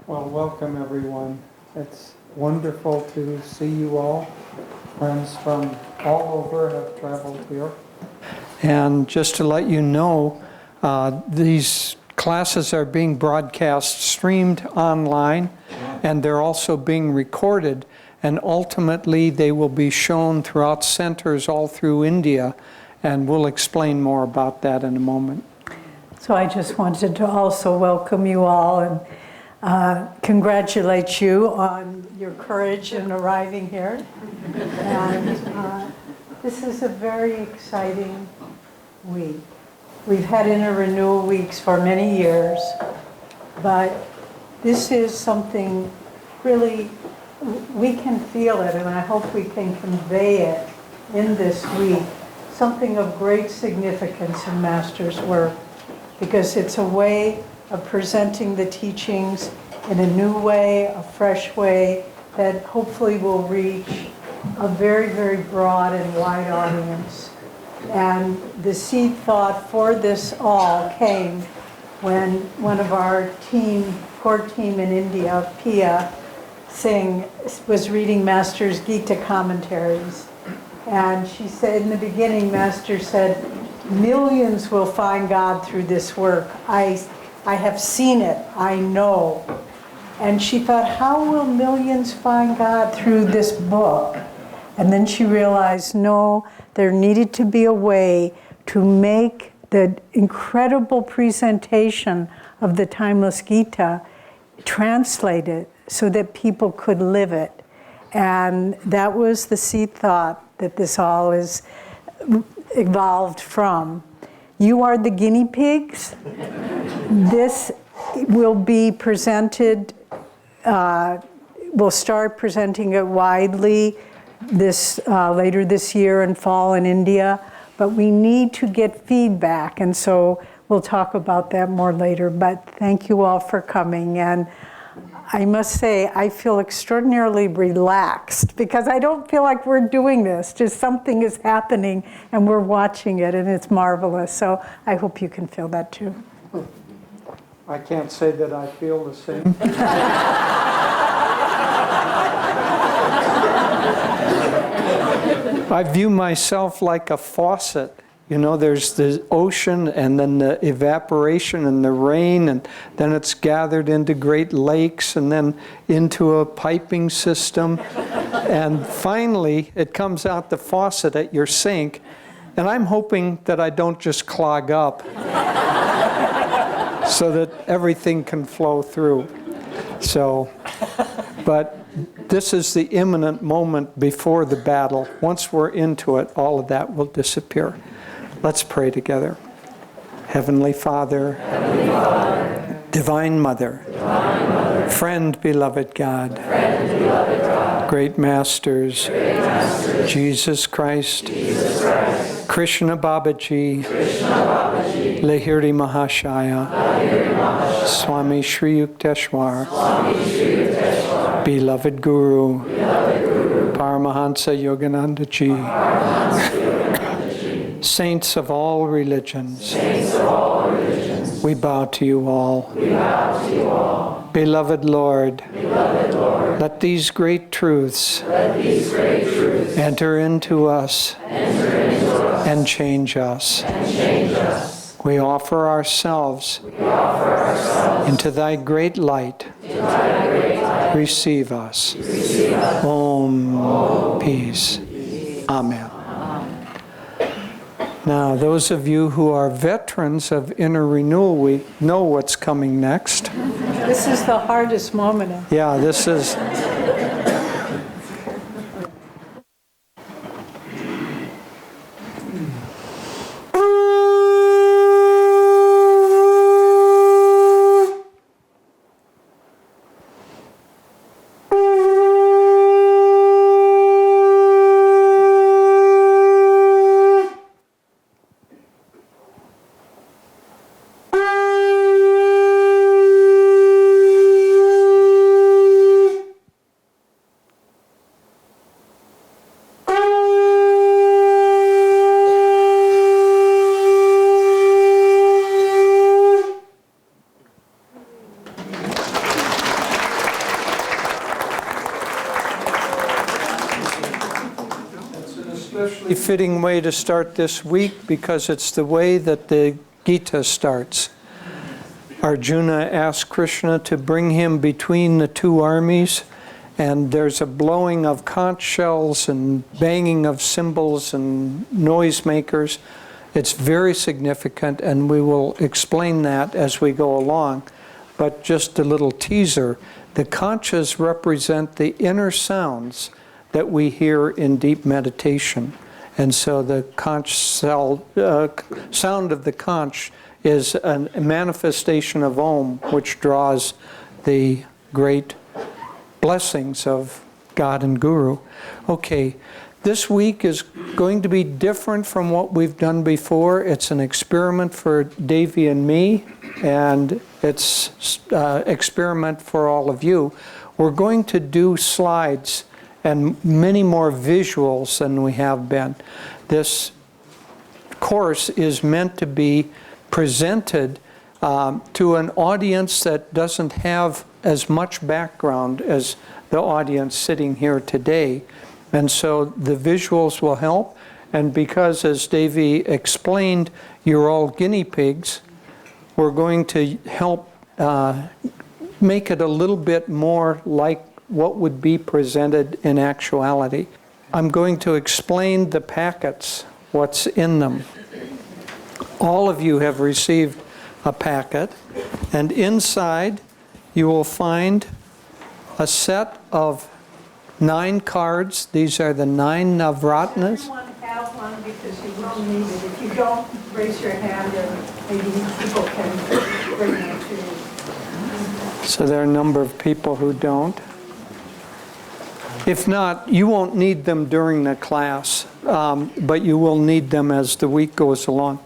Well, welcome everyone. It's wonderful to see you all. Friends from all over have traveled here. And just to let you know, these classes are being broadcast, streamed online, and they're also being recorded. And ultimately, they will be shown throughout centers all through India. And we'll explain more about that in a moment. So I just wanted to also welcome you all and congratulate you on your courage in arriving here. And this is a very exciting week. We've had inner renewal weeks for many years, but this is something really, we can feel it, and I hope we can convey it in this week, something of great significance in Master's work, because it's a way of presenting the teachings in a new way, a fresh way, that hopefully will reach a very, very broad and wide audience. And the seed thought for this all came when one of our core team in India, Pia Singh, was reading Master's Gita commentaries. And she said, in the beginning, Master said, millions will find God through this work. I have seen it, I know. And she thought, how will millions find God through this book? And then she realized, no, there needed to be a way to make the incredible presentation of the timeless Gita translated so that people could live it. And that was the seed thought that this all is evolved from. You are the guinea pigs. This will be presented, we'll start presenting it widely later this year and fall in India, but we need to get feedback, and so we'll talk about that more later. But thank you all for coming, and I must say, I feel extraordinarily relaxed because I don't feel like we're doing this. Just something is happening and we're watching it and it's marvelous. So I hope you can feel that too. I can't say that I feel the same. I view myself like a faucet. You know, there's the ocean and then the evaporation and the rain, and then it's gathered into great lakes and then into a piping system. And finally, it comes out the faucet at your sink. And I'm hoping that I don't just clog up so that everything can flow through. So, but this is the imminent moment before the battle. Once we're into it, all of that will disappear. Let's pray together. Heavenly Father, Divine Mother, Friend, beloved God, Great Masters, Jesus Christ, Krishna Babaji, Lahiri Mahashaya, Swami Shri Yukteswar, Beloved Guru, Paramahansa Yogananda Ji, Saints of all religions, we bow to you all. Beloved Lord, let these great truths enter into us and change us. We offer ourselves into thy great light. Receive us. Om. Peace. Amen. Now, those of you who are veterans of Inner Renewal Week know what's coming next. This is the hardest moment. Yeah, this is... A fitting way to start this week because it's the way that the Gita starts. Arjuna asked Krishna to bring him between the two armies, and there's a blowing of conch shells and banging of cymbals and noisemakers. It's very significant, and we will explain that as we go along. But just a little teaser, the conchas represent the inner sounds that we hear in deep meditation. And so the conch sound of the conch is a manifestation of Om, which draws the great blessings of God and Guru. Okay, this week is going to be different from what we've done before. It's an experiment for Devi and me, and it's an experiment for all of you. We're going to do slides and many more visuals than we have been. This course is meant to be presented to an audience that doesn't have as much background as the audience sitting here today. And so the visuals will help. And because, as Devi explained, you're all guinea pigs, we're going to help make it a little bit more like what would be presented in actuality. I'm going to explain the packets, what's in them. All of you have received a packet, and inside you will find a set of 9 cards. These are the 9 Navratnas. Everyone have one because you will need it. If you don't, raise your hand and maybe people can bring it to you. So there are a number of people who don't. If not, you won't need them during the class, but you will need them as the week goes along.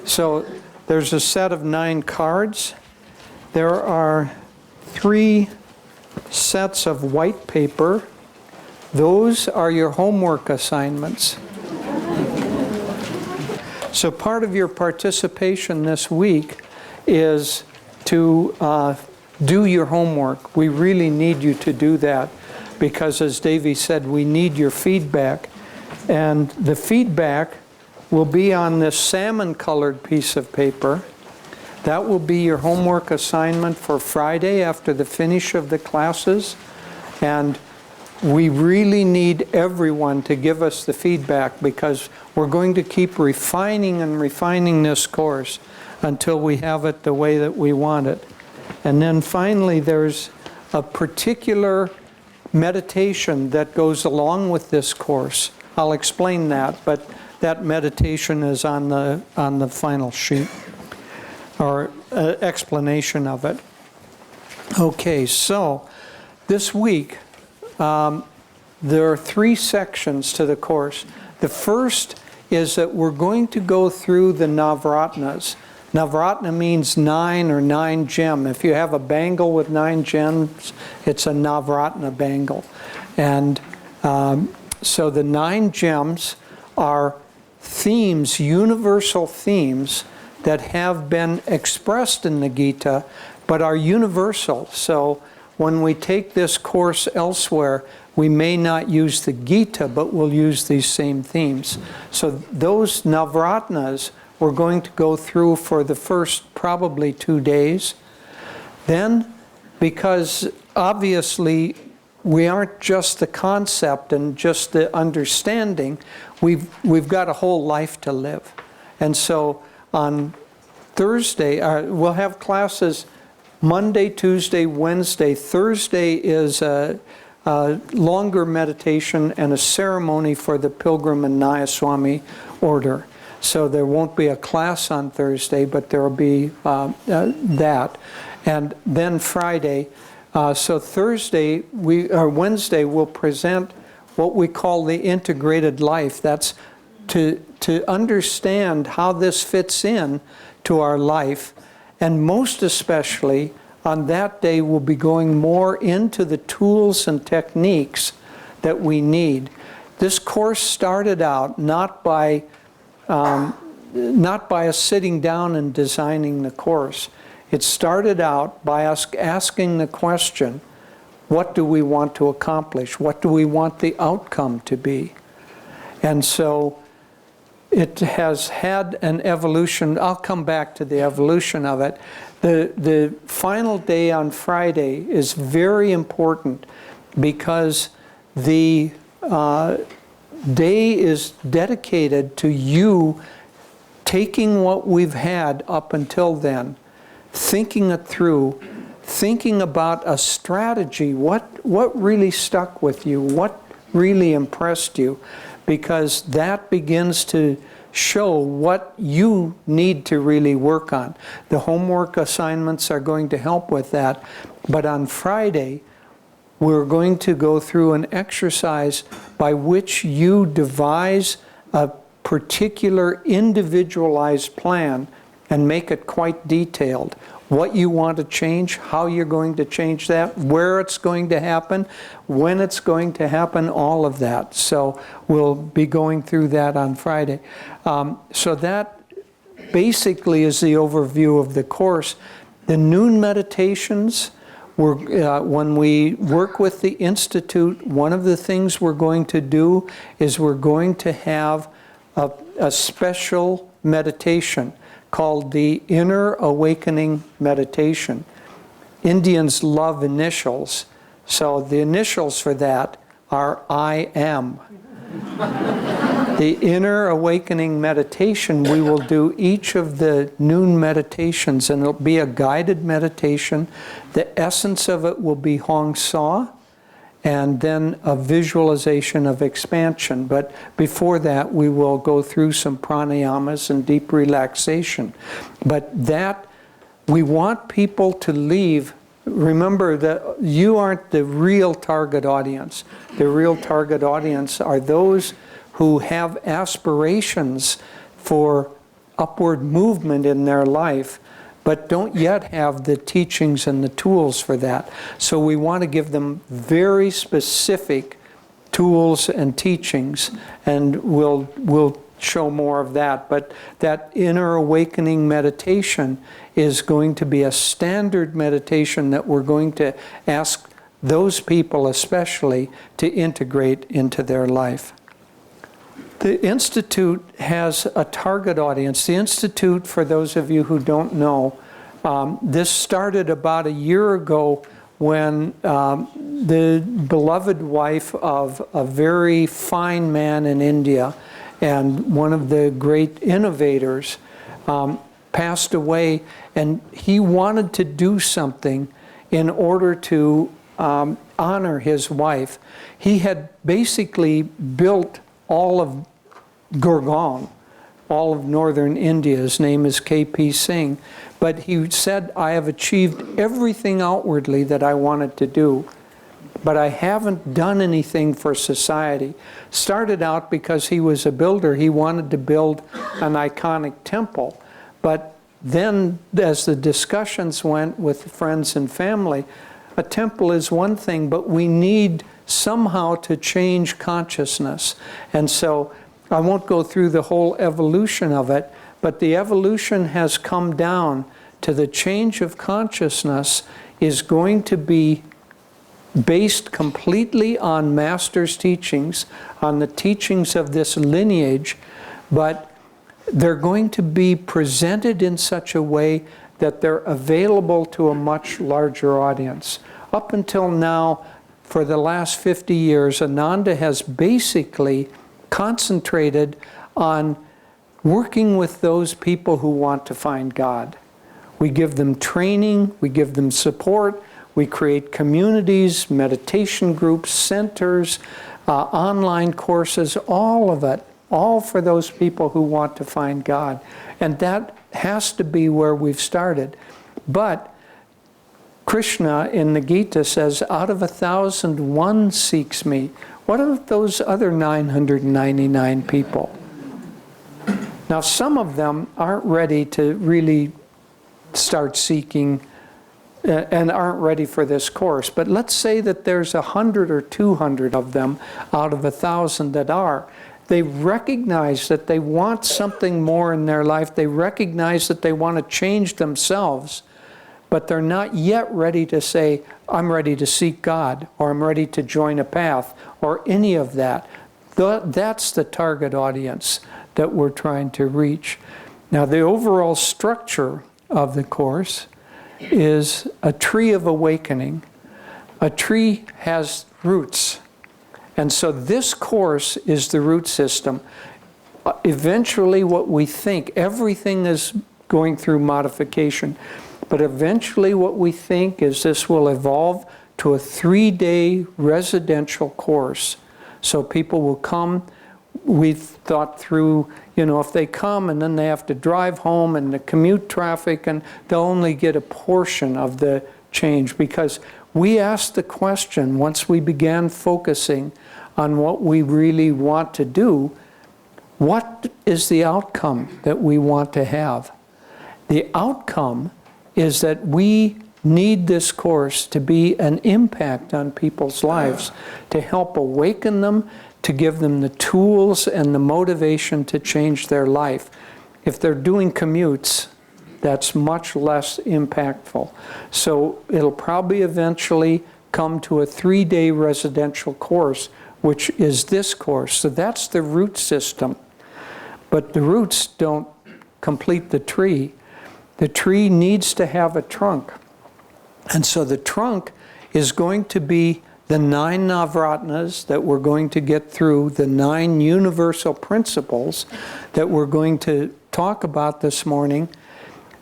So there's a set of 9 cards. There are 3 sets of white paper. Those are your homework assignments. So part of your participation this week is to do your homework. We really need you to do that because, as Devi said, we need your feedback. And the feedback will be on this salmon-colored piece of paper. That will be your homework assignment for Friday after the finish of the classes. And we really need everyone to give us the feedback because we're going to keep refining and refining this course until we have it the way that we want it. And then finally, there's a particular meditation that goes along with this course. I'll explain that, but that meditation is on the final sheet, or explanation of it. Okay, so this week there are 3 sections to the course. The first is that we're going to go through the Navratnas. Navratna means 9 or 9 gem. If you have a bangle with 9 gems, it's a Navratna bangle. And so the 9 gems are themes, universal themes that have been expressed in the Gita, but are universal. So when we take this course elsewhere, we may not use the Gita, but we'll use these same themes. So those Navratnas we're going to go through for the first probably 2 days. Then, because obviously we aren't just the concept and just the understanding, we've got a whole life to live. And so on Thursday, we'll have classes Monday, Tuesday, Wednesday. Thursday is a longer meditation and a ceremony for the Pilgrim and Nayaswami order. So there won't be a class on Thursday, but there will be that. And then Friday. So Thursday, Wednesday, we'll present what we call the integrated life. That's to understand how this fits in to our life. And most especially, on that day, we'll be going more into the tools and techniques that we need. This course started out not by us sitting down and designing the course. It started out by us asking the question, what do we want to accomplish? What do we want the outcome to be? And so it has had an evolution. I'll come back to the evolution of it. The final day on Friday is very important because the day is dedicated to you taking what we've had up until then, thinking it through, thinking about a strategy. What really stuck with you? What really impressed you? Because that begins to show what you need to really work on. The homework assignments are going to help with that. But on Friday, we're going to go through an exercise by which you devise a particular individualized plan and make it quite detailed. What you want to change, how you're going to change that, where it's going to happen, when it's going to happen, all of that. So we'll be going through that on Friday. So that basically is the overview of the course. The noon meditations, when we work with the Institute, one of the things we're going to do is we're going to have a special meditation called the Inner Awakening Meditation. Indians love initials, so the initials for that are I am. The Inner Awakening Meditation, we will do each of the noon meditations, and it'll be a guided meditation. The essence of it will be Hong Sa, and then a visualization of expansion. But before that, we will go through some pranayamas and deep relaxation. But that, we want people to leave. Remember that you aren't the real target audience. The real target audience are those who have aspirations for upward movement in their life, but don't yet have the teachings and the tools for that. So we want to give them very specific tools and teachings, and we'll show more of that. But that Inner Awakening meditation is going to be a standard meditation that we're going to ask those people especially to integrate into their life. The Institute has a target audience. The Institute, for those of you who don't know, this started about a year ago when the beloved wife of a very fine man in India and one of the great innovators passed away, and he wanted to do something in order to honor his wife. He had basically built all of Gurgaon, all of northern India. His name is K.P. Singh. But he said, I have achieved everything outwardly that I wanted to do, but I haven't done anything for society. Started out because he was a builder. He wanted to build an iconic temple. But then as the discussions went with friends and family, a temple is one thing, but we need somehow to change consciousness. And so I won't go through the whole evolution of it, but the evolution has come down to the change of consciousness is going to be based completely on Master's teachings, on the teachings of this lineage, but they're going to be presented in such a way that they're available to a much larger audience. Up until now, for the last 50 years, Ananda has basically concentrated on working with those people who want to find God. We give them training, we give them support, we create communities, meditation groups, centers, online courses, all of it, all for those people who want to find God. And that has to be where we've started. But Krishna in the Gita says, out of 1,000, one seeks me. What of those other 999 people? Now, some of them aren't ready to really start seeking and aren't ready for this course. But let's say that there's 100 or 200 of them out of 1,000 that are. They recognize that they want something more in their life. They recognize that they want to change themselves, but they're not yet ready to say, I'm ready to seek God, or I'm ready to join a path, or any of that. That's the target audience. that we're trying to reach. Now, the overall structure of the Course is a tree of awakening. A tree has roots. And so this Course is the root system. Eventually, what we think, everything is going through modification, but eventually what we think is this will evolve to a 3-day residential course. So people will come. We've thought through, if they come and then they have to drive home and the commute traffic, and they'll only get a portion of the change, because we asked the question once we began focusing on what we really want to do, what is the outcome that we want to have? The outcome is that we need this Course to be an impact on people's lives, to help awaken them, to give them the tools and the motivation to change their life. If they're doing commutes, that's much less impactful. So it'll probably eventually come to a 3-day residential course, which is this Course. So that's the root system. But the roots don't complete the tree. The tree needs to have a trunk. And so the trunk is going to be the 9 Navratnas that we're going to get through, the 9 universal principles that we're going to talk about this morning.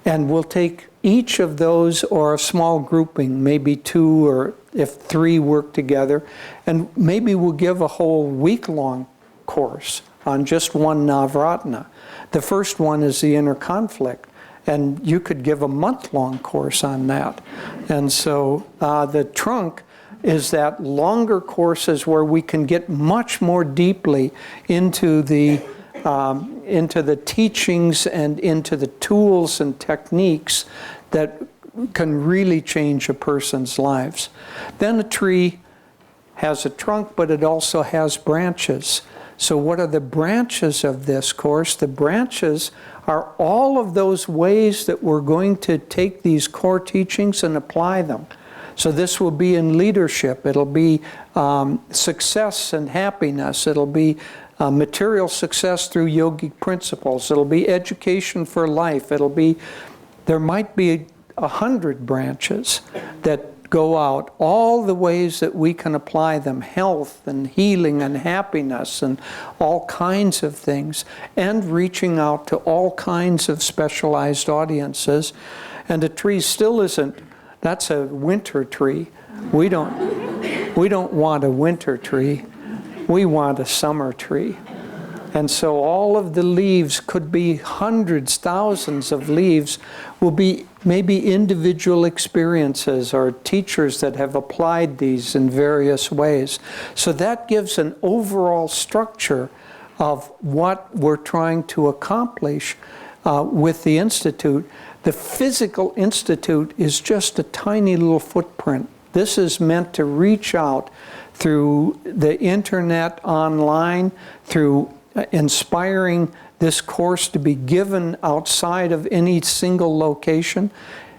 And we'll take each of those, or a small grouping, maybe 2 or if 3 work together, and maybe we'll give a whole week-long course on just one Navratna. The first one is the inner conflict. And you could give a month-long course on that. And so the trunk is that longer courses where we can get much more deeply into the teachings and into the tools and techniques that can really change a person's lives. Then a tree has a trunk, but it also has branches. So what are the branches of this Course? The branches are all of those ways that we're going to take these core teachings and apply them. So this will be in leadership. It'll be success and happiness. It'll be material success through yogic principles. It'll be education for life. There might be 100 branches that go out, all the ways that we can apply them, health and healing and happiness and all kinds of things, and reaching out to all kinds of specialized audiences. And a tree still isn't, that's a winter tree. We don't want a winter tree. We want a summer tree. And so all of the leaves could be hundreds, thousands of leaves, will be maybe individual experiences or teachers that have applied these in various ways. So that gives an overall structure of what we're trying to accomplish with the Institute. The physical Institute is just a tiny little footprint. This is meant to reach out through the internet, online, through inspiring this course to be given outside of any single location.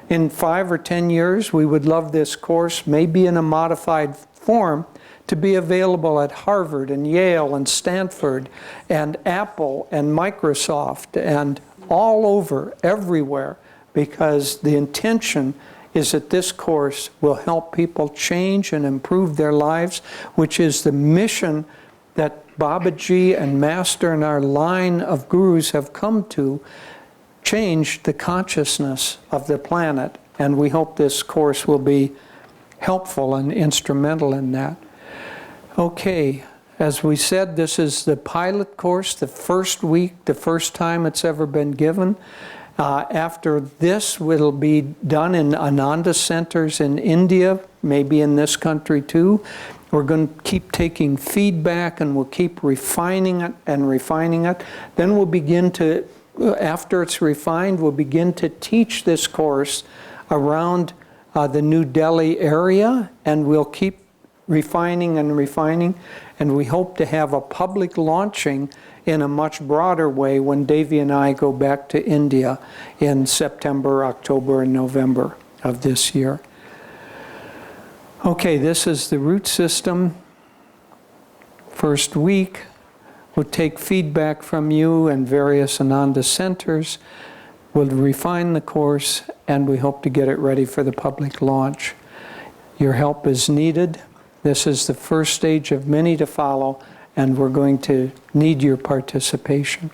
In 5 or 10 years, we would love this course, maybe in a modified form, to be available at Harvard and Yale and Stanford and Apple and Microsoft and all over, everywhere, because the intention is that this course will help people change and improve their lives, which is the mission that Babaji and Master and our line of gurus have come to, change the consciousness of the planet. And we hope this course will be helpful and instrumental in that. Okay, as we said, this is the pilot course, the first week, the first time it's ever been given. After this, it'll be done in Ananda centers in India, maybe in this country too. We're going to keep taking feedback, and we'll keep refining it and refining it. Then we'll begin to, after it's refined, we'll begin to teach this course around the New Delhi area, and we'll keep refining and refining. And we hope to have a public launching in a much broader way when Devi and I go back to India in September, October, and November of this year. Okay, this is the root system. First week, We'll take feedback from you and various Ananda centers. We'll refine the course, and we hope to get it ready for the public launch. Your help is needed. This is the first stage of many to follow, and we're going to need your participation.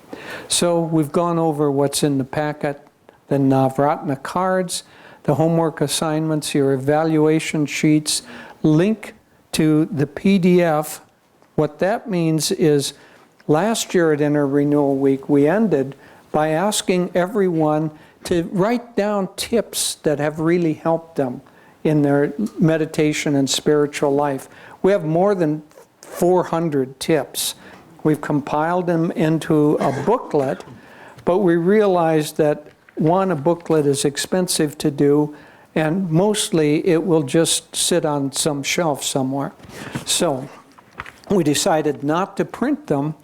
So we've gone over what's in the packet, the Navratna cards, the homework assignments, your evaluation sheets, link to the PDF. What that means is last year at Inner Renewal Week, we ended by asking everyone to write down tips that have really helped them in their meditation and spiritual life. We have more than 400 tips. We've compiled them into a booklet, but we realized that one, a booklet is expensive to do, and mostly it will just sit on some shelf somewhere. So we decided not to print them,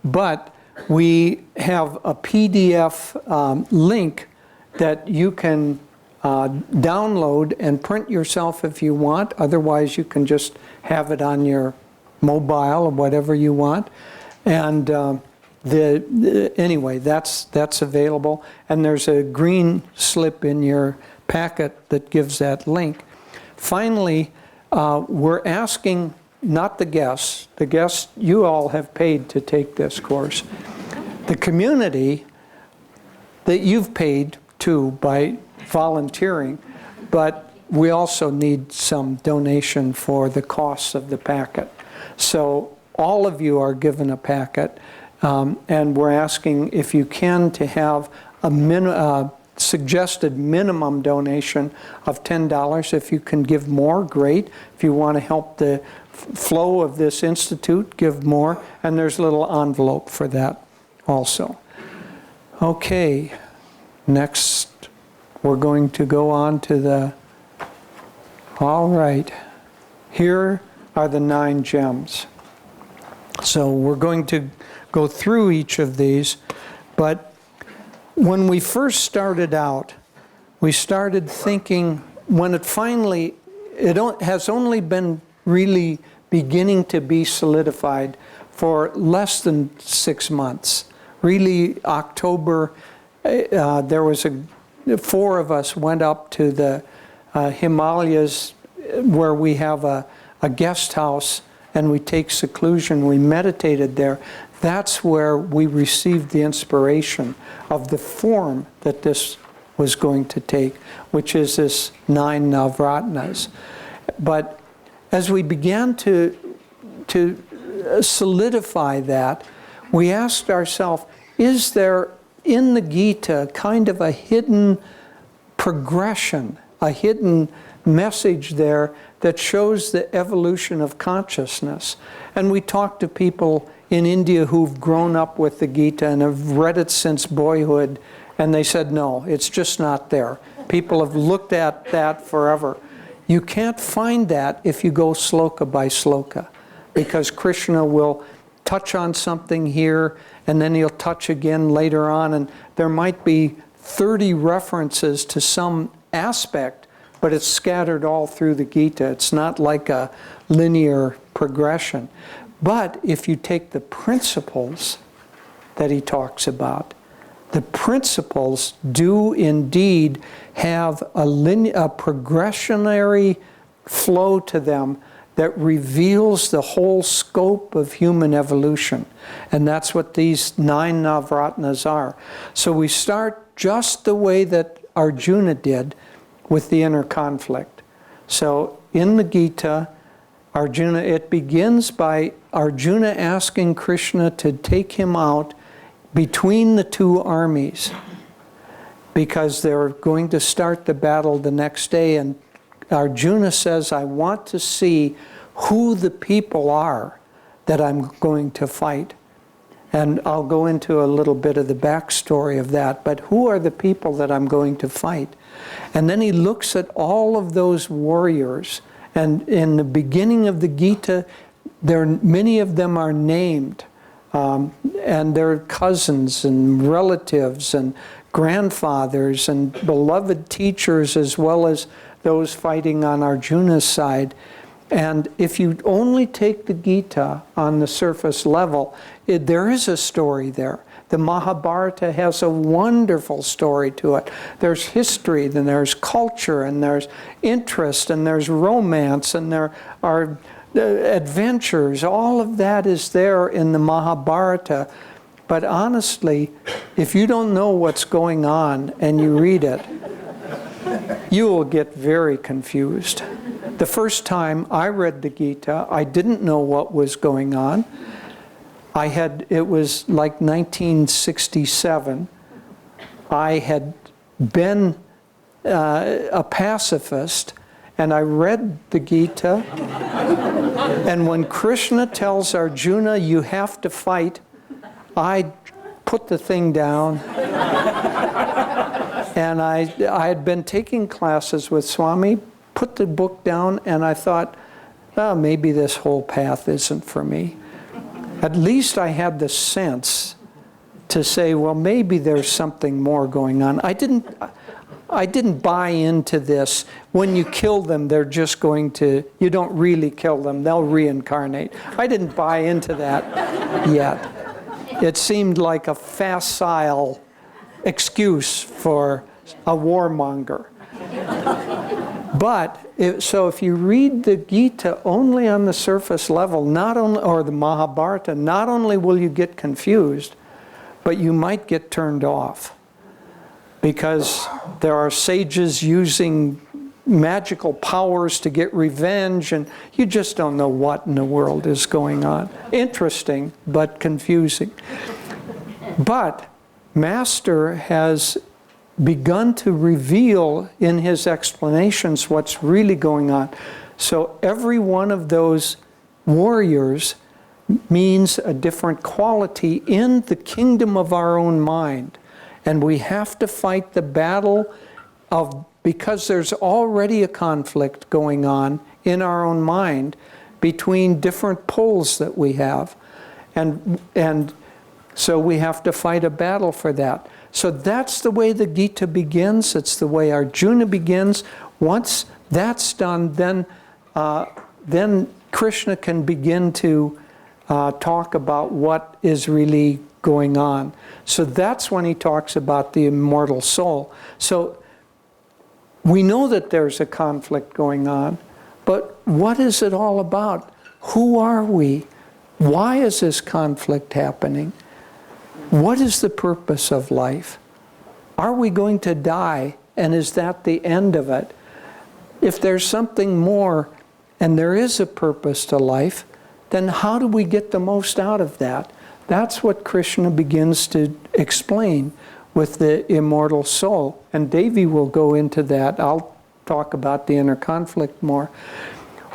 but we have a PDF link that you can download and print yourself if you want. Otherwise, you can just have it on your mobile or whatever you want. And anyway, that's available. And there's a green slip in your packet that gives that link. Finally, we're asking, not the guests, you all have paid to take this course. The community that you've paid to by volunteering, but we also need some donation for the costs of the packet. So all of you are given a packet, and we're asking if you can to have a suggested minimum donation of $10. If you can give more, great. If you want to help the flow of this institute, give more, and there's a little envelope for that also. Okay, next we're going to go on to the, all right, here are the 9 gems. So we're going to go through each of these, but when we first started out, we started thinking, when it finally, it has only been really beginning to be solidified for less than 6 months. Really, October, there was 4 of us went up to the Himalayas where we have a guest house and we take seclusion. We meditated there. That's where we received the inspiration of the form that this was going to take, which is this 9 Navratnas. But as we began to solidify that, we asked ourselves, is there in the Gita kind of a hidden progression, a hidden message there that shows the evolution of consciousness? And we talked to people in India who've grown up with the Gita and have read it since boyhood, and they said, no, it's just not there. People have looked at that forever. You can't find that if you go sloka by sloka, because Krishna will touch on something here, and then he'll touch again later on, and there might be 30 references to some aspect, but it's scattered all through the Gita. It's not like a linear progression. But if you take the principles that he talks about, the principles do indeed have a progressionary flow to them that reveals the whole scope of human evolution. And that's what these 9 Navratnas are. So we start just the way that Arjuna did with the inner conflict. So in the Gita, Arjuna, it begins by Arjuna asking Krishna to take him out between the 2 armies, because they're going to start the battle the next day, and Arjuna says, I want to see who the people are that I'm going to fight. And I'll go into a little bit of the backstory of that, but who are the people that I'm going to fight? And then he looks at all of those warriors, and in the beginning of the Gita, many of them are named, and they're cousins and relatives and grandfathers and beloved teachers, as well as those fighting on Arjuna's side. And if you only take the Gita on the surface level, there is a story there. The Mahabharata has a wonderful story to it. There's history, then there's culture, and there's interest, and there's romance, and there are adventures. All of that is there in the Mahabharata. But honestly, if you don't know what's going on and you read it, you will get very confused. The first time I read the Gita, I didn't know what was going on. It was like 1967. I had been a pacifist, and I read the Gita. And when Krishna tells Arjuna, you have to fight, I put the thing down. And I had been taking classes with Swami, put the book down, and I thought, oh, maybe this whole path isn't for me. At least I had the sense to say, well, maybe there's something more going on. I didn't buy into this. When you kill them, they're just going to, you don't really kill them, they'll reincarnate. I didn't buy into that yet. It seemed like a facile excuse for a warmonger. But, so if you read the Gita only on the surface level, or the Mahabharata, not only will you get confused, but you might get turned off. Because there are sages using magical powers to get revenge, and you just don't know what in the world is going on. Interesting, but confusing. But Master has begun to reveal in his explanations what's really going on. So every one of those warriors means a different quality in the kingdom of our own mind. And we have to fight the battle because there's already a conflict going on in our own mind between different poles that we have. And so we have to fight a battle for that. So that's the way the Gita begins. It's the way Arjuna begins. Once that's done, then Krishna can begin to talk about what is really going on. So that's when he talks about the immortal soul. So we know that there's a conflict going on, but what is it all about? Who are we? Why is this conflict happening? What is the purpose of life? Are we going to die, and is that the end of it? If there's something more, and there is a purpose to life, then how do we get the most out of that? That's what Krishna begins to explain with the immortal soul. And Devi will go into that. I'll talk about the inner conflict more.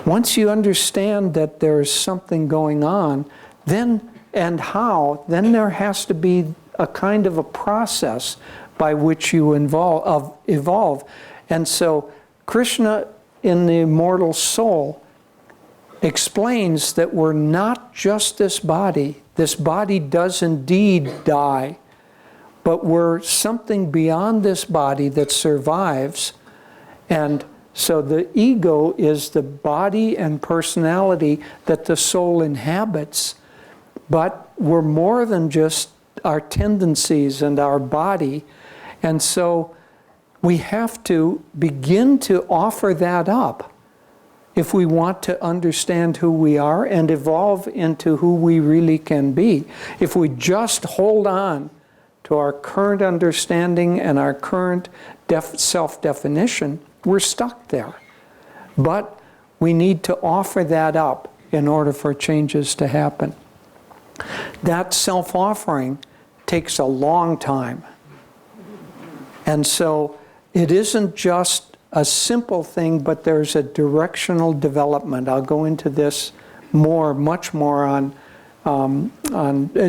Once you understand that there's something going on, then then there has to be a kind of a process by which you evolve. And so Krishna in the immortal soul explains that we're not just this body. This body does indeed die, but we're something beyond this body that survives. And so the ego is the body and personality that the soul inhabits, but we're more than just our tendencies and our body. And so we have to begin to offer that up if we want to understand who we are and evolve into who we really can be. If we just hold on to our current understanding and our current self-definition, we're stuck there. But we need to offer that up in order for changes to happen. That self-offering takes a long time. And so it isn't just a simple thing, but there's a directional development. I'll go into this much more on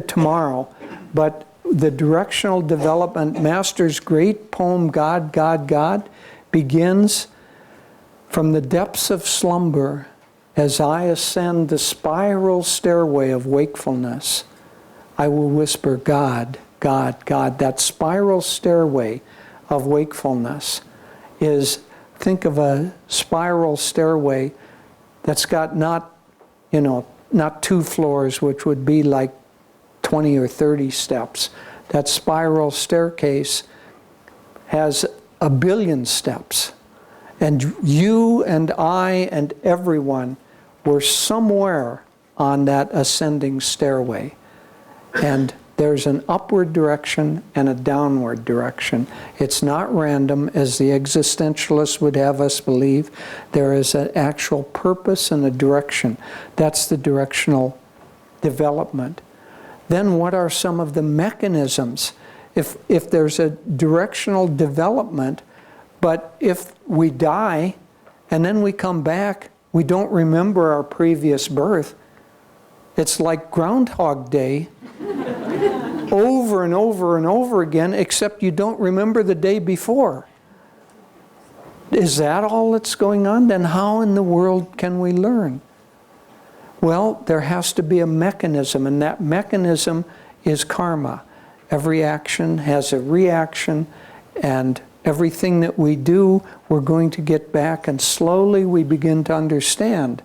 tomorrow. But the directional development, Master's great poem, God, God, God, begins from the depths of slumber as I ascend the spiral stairway of wakefulness. I will whisper, God, God, God. That spiral stairway of wakefulness is, think of a spiral stairway that's got not 2 floors, which would be like 20 or 30 steps. That spiral staircase has 1 billion steps. And you and I and everyone were somewhere on that ascending stairway. And there's an upward direction and a downward direction. It's not random, as the existentialists would have us believe. There is an actual purpose and a direction. That's the directional development. Then what are some of the mechanisms? If there's a directional development, but if we die and then we come back, we don't remember our previous birth. It's like Groundhog Day over and over and over again, except you don't remember the day before. Is that all that's going on? Then how in the world can we learn? Well, there has to be a mechanism, and that mechanism is karma. Every action has a reaction, and everything that we do, we're going to get back, and slowly we begin to understand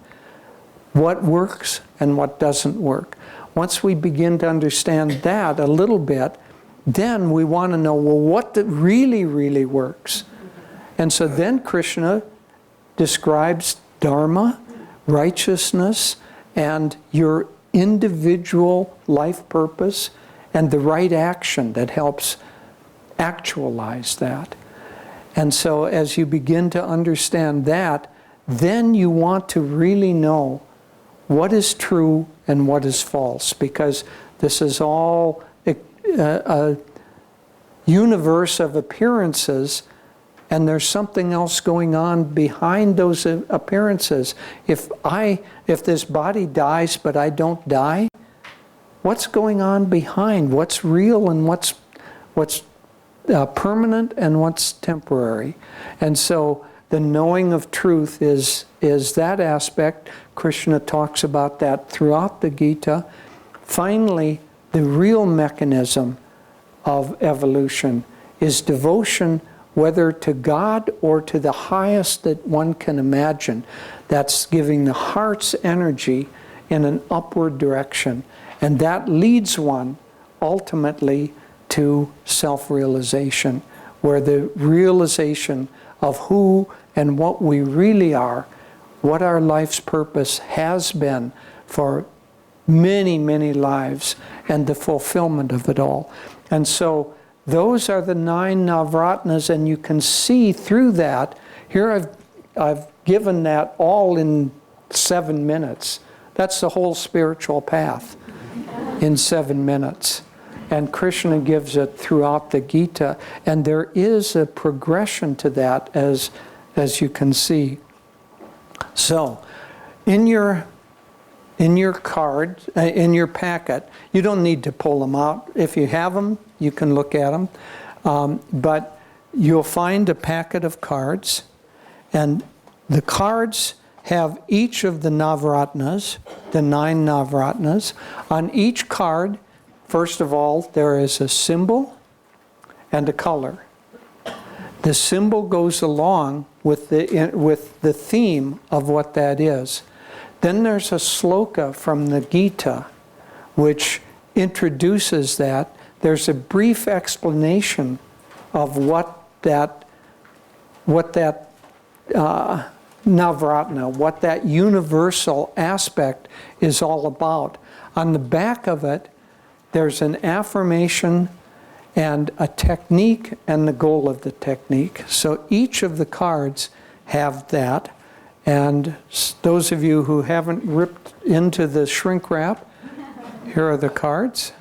what works and what doesn't work. Once we begin to understand that a little bit, then we want to know, well, what really, really works? And so then Krishna describes dharma, righteousness, and your individual life purpose, and the right action that helps actualize that. And so as you begin to understand that, then you want to really know what is true and what is false, because this is all a universe of appearances, and there's something else going on behind those appearances. If this body dies but I don't die, what's going on behind? What's real and what's permanent and what's temporary? And so the knowing of truth is that aspect. Krishna talks about that throughout the Gita. Finally, the real mechanism of evolution is devotion, whether to God or to the highest that one can imagine. That's giving the heart's energy in an upward direction. And that leads one ultimately to self-realization, where the realization of who and what we really are, what our life's purpose has been for many, many lives, and the fulfillment of it all. And so those are the 9 Navratnas, and you can see through that. Here I've given that all in 7 minutes. That's the whole spiritual path in 7 minutes. And Krishna gives it throughout the Gita. And there is a progression to that, as you can see. So, in your card, in your packet, you don't need to pull them out. If you have them, you can look at them. But you'll find a packet of cards, and the cards have each of the Navratnas, the 9 Navratnas. On each card, first of all, there is a symbol and a color. The symbol goes along with the theme of what that is. Then there's a sloka from the Gita, which introduces that. There's a brief explanation of what that Navratna, what that universal aspect is all about. On the back of it, there's an affirmation and a technique and the goal of the technique. So each of the cards have that. And those of you who haven't ripped into the shrink wrap, here are the cards.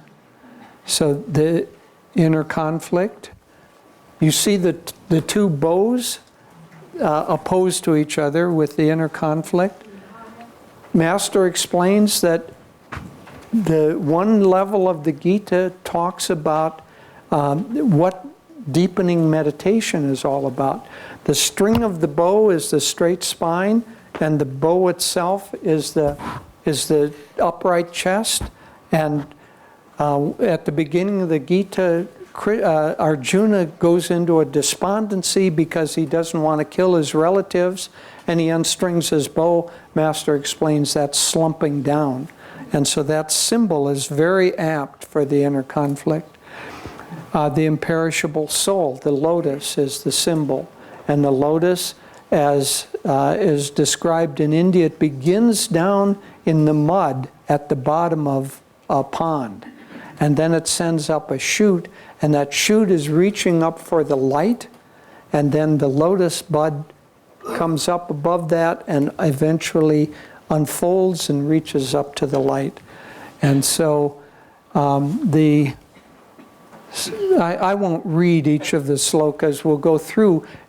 So the inner conflict. You see the 2 bows opposed to each other with the inner conflict. Master explains that the one level of the Gita talks about what deepening meditation is all about. The string of the bow is the straight spine, and the bow itself is the upright chest. And at the beginning of the Gita, Arjuna goes into a despondency because he doesn't want to kill his relatives, and he unstrings his bow. Master explains that's slumping down. And so that symbol is very apt for the inner conflict. The imperishable soul, the lotus, is the symbol. And the lotus, as is described in India, it begins down in the mud at the bottom of a pond. And then it sends up a shoot, and that shoot is reaching up for the light, and then the lotus bud comes up above that and eventually unfolds and reaches up to the light. And so I won't read each of the slokas.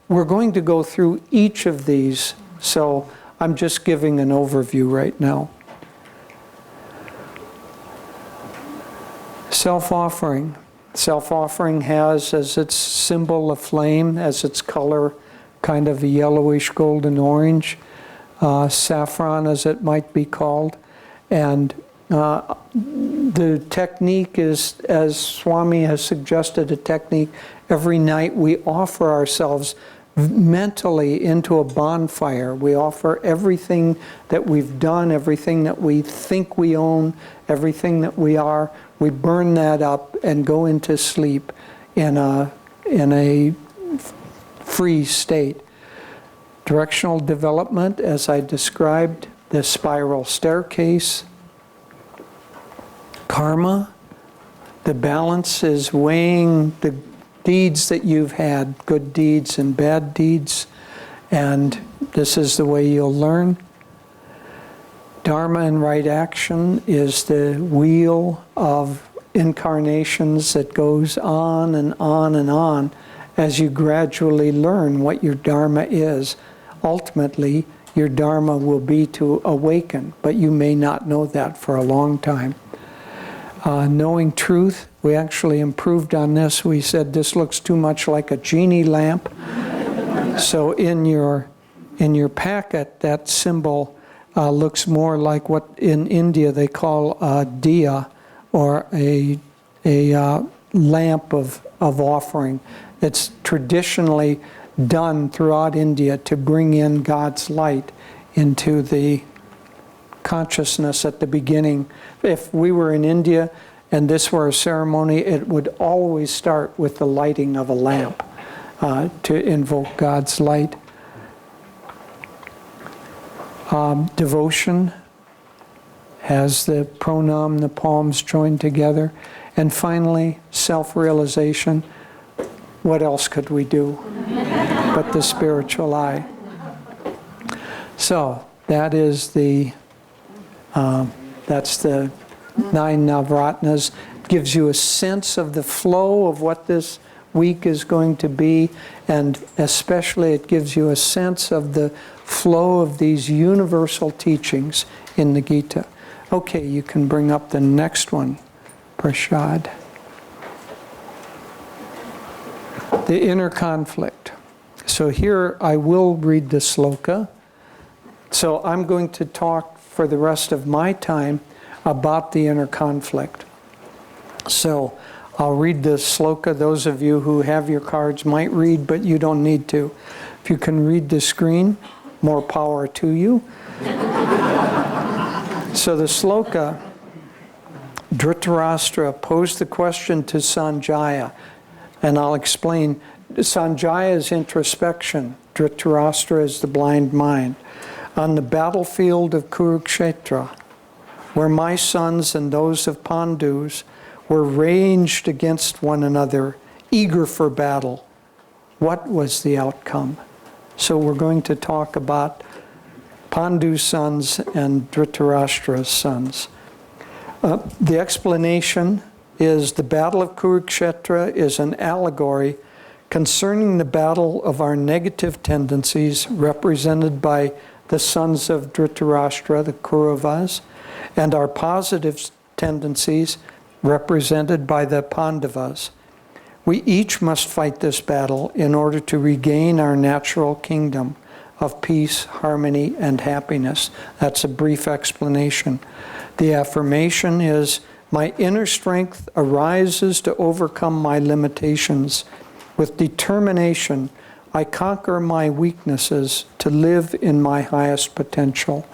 We're going to go through each of these, so I'm just giving an overview right now. Self-offering. Self-offering has as its symbol a flame, as its color kind of a yellowish golden orange, saffron as it might be called. And the technique is, as Swami has suggested a technique, every night we offer ourselves mentally into a bonfire. We offer everything that we've done, everything that we think we own, everything that we are. We burn that up and go into sleep in a free state. Directional development, as I described, the spiral staircase. Karma, the balance is weighing the deeds that you've had, good deeds and bad deeds, and this is the way you'll learn. Dharma and right action is the wheel of incarnations that goes on and on and on as you gradually learn what your Dharma is. Ultimately, your Dharma will be to awaken, but you may not know that for a long time. Knowing truth, we actually improved on this. We said this looks too much like a genie lamp. So in your packet, that symbol looks more like what in India they call a diya, or a lamp of offering. It's traditionally done throughout India to bring in God's light into the consciousness at the beginning. If we were in India and this were a ceremony, it would always start with the lighting of a lamp to invoke God's light. Devotion has the pranam, the palms joined together. And finally, self-realization. What else could we do but the spiritual eye? So that is that's the 9 Navratnas. Gives you a sense of the flow of what this week is going to be, and especially it gives you a sense of the flow of these universal teachings in the Gita. Okay, you can bring up the next one, Prashad. The inner conflict. So here I will read the sloka. So I'm going to talk for the rest of my time about the inner conflict. So I'll read the sloka. Those of you who have your cards might read, but you don't need to. If you can read the screen, more power to you. So the sloka, Dhritarashtra posed the question to Sanjaya, and I'll explain. Sanjaya is introspection. Dhritarashtra is the blind mind. On the battlefield of Kurukshetra, where my sons and those of Pandus were ranged against one another, eager for battle, what was the outcome? So we're going to talk about Pandu's sons and Dhritarashtra's sons. The explanation is the battle of Kurukshetra is an allegory concerning the battle of our negative tendencies represented by the sons of Dhritarashtra, the Kauravas, and our positive tendencies represented by the Pandavas. We each must fight this battle in order to regain our natural kingdom of peace, harmony, and happiness. That's a brief explanation. The affirmation is, My inner strength arises to overcome my limitations. With determination, I conquer my weaknesses to live in my highest potential.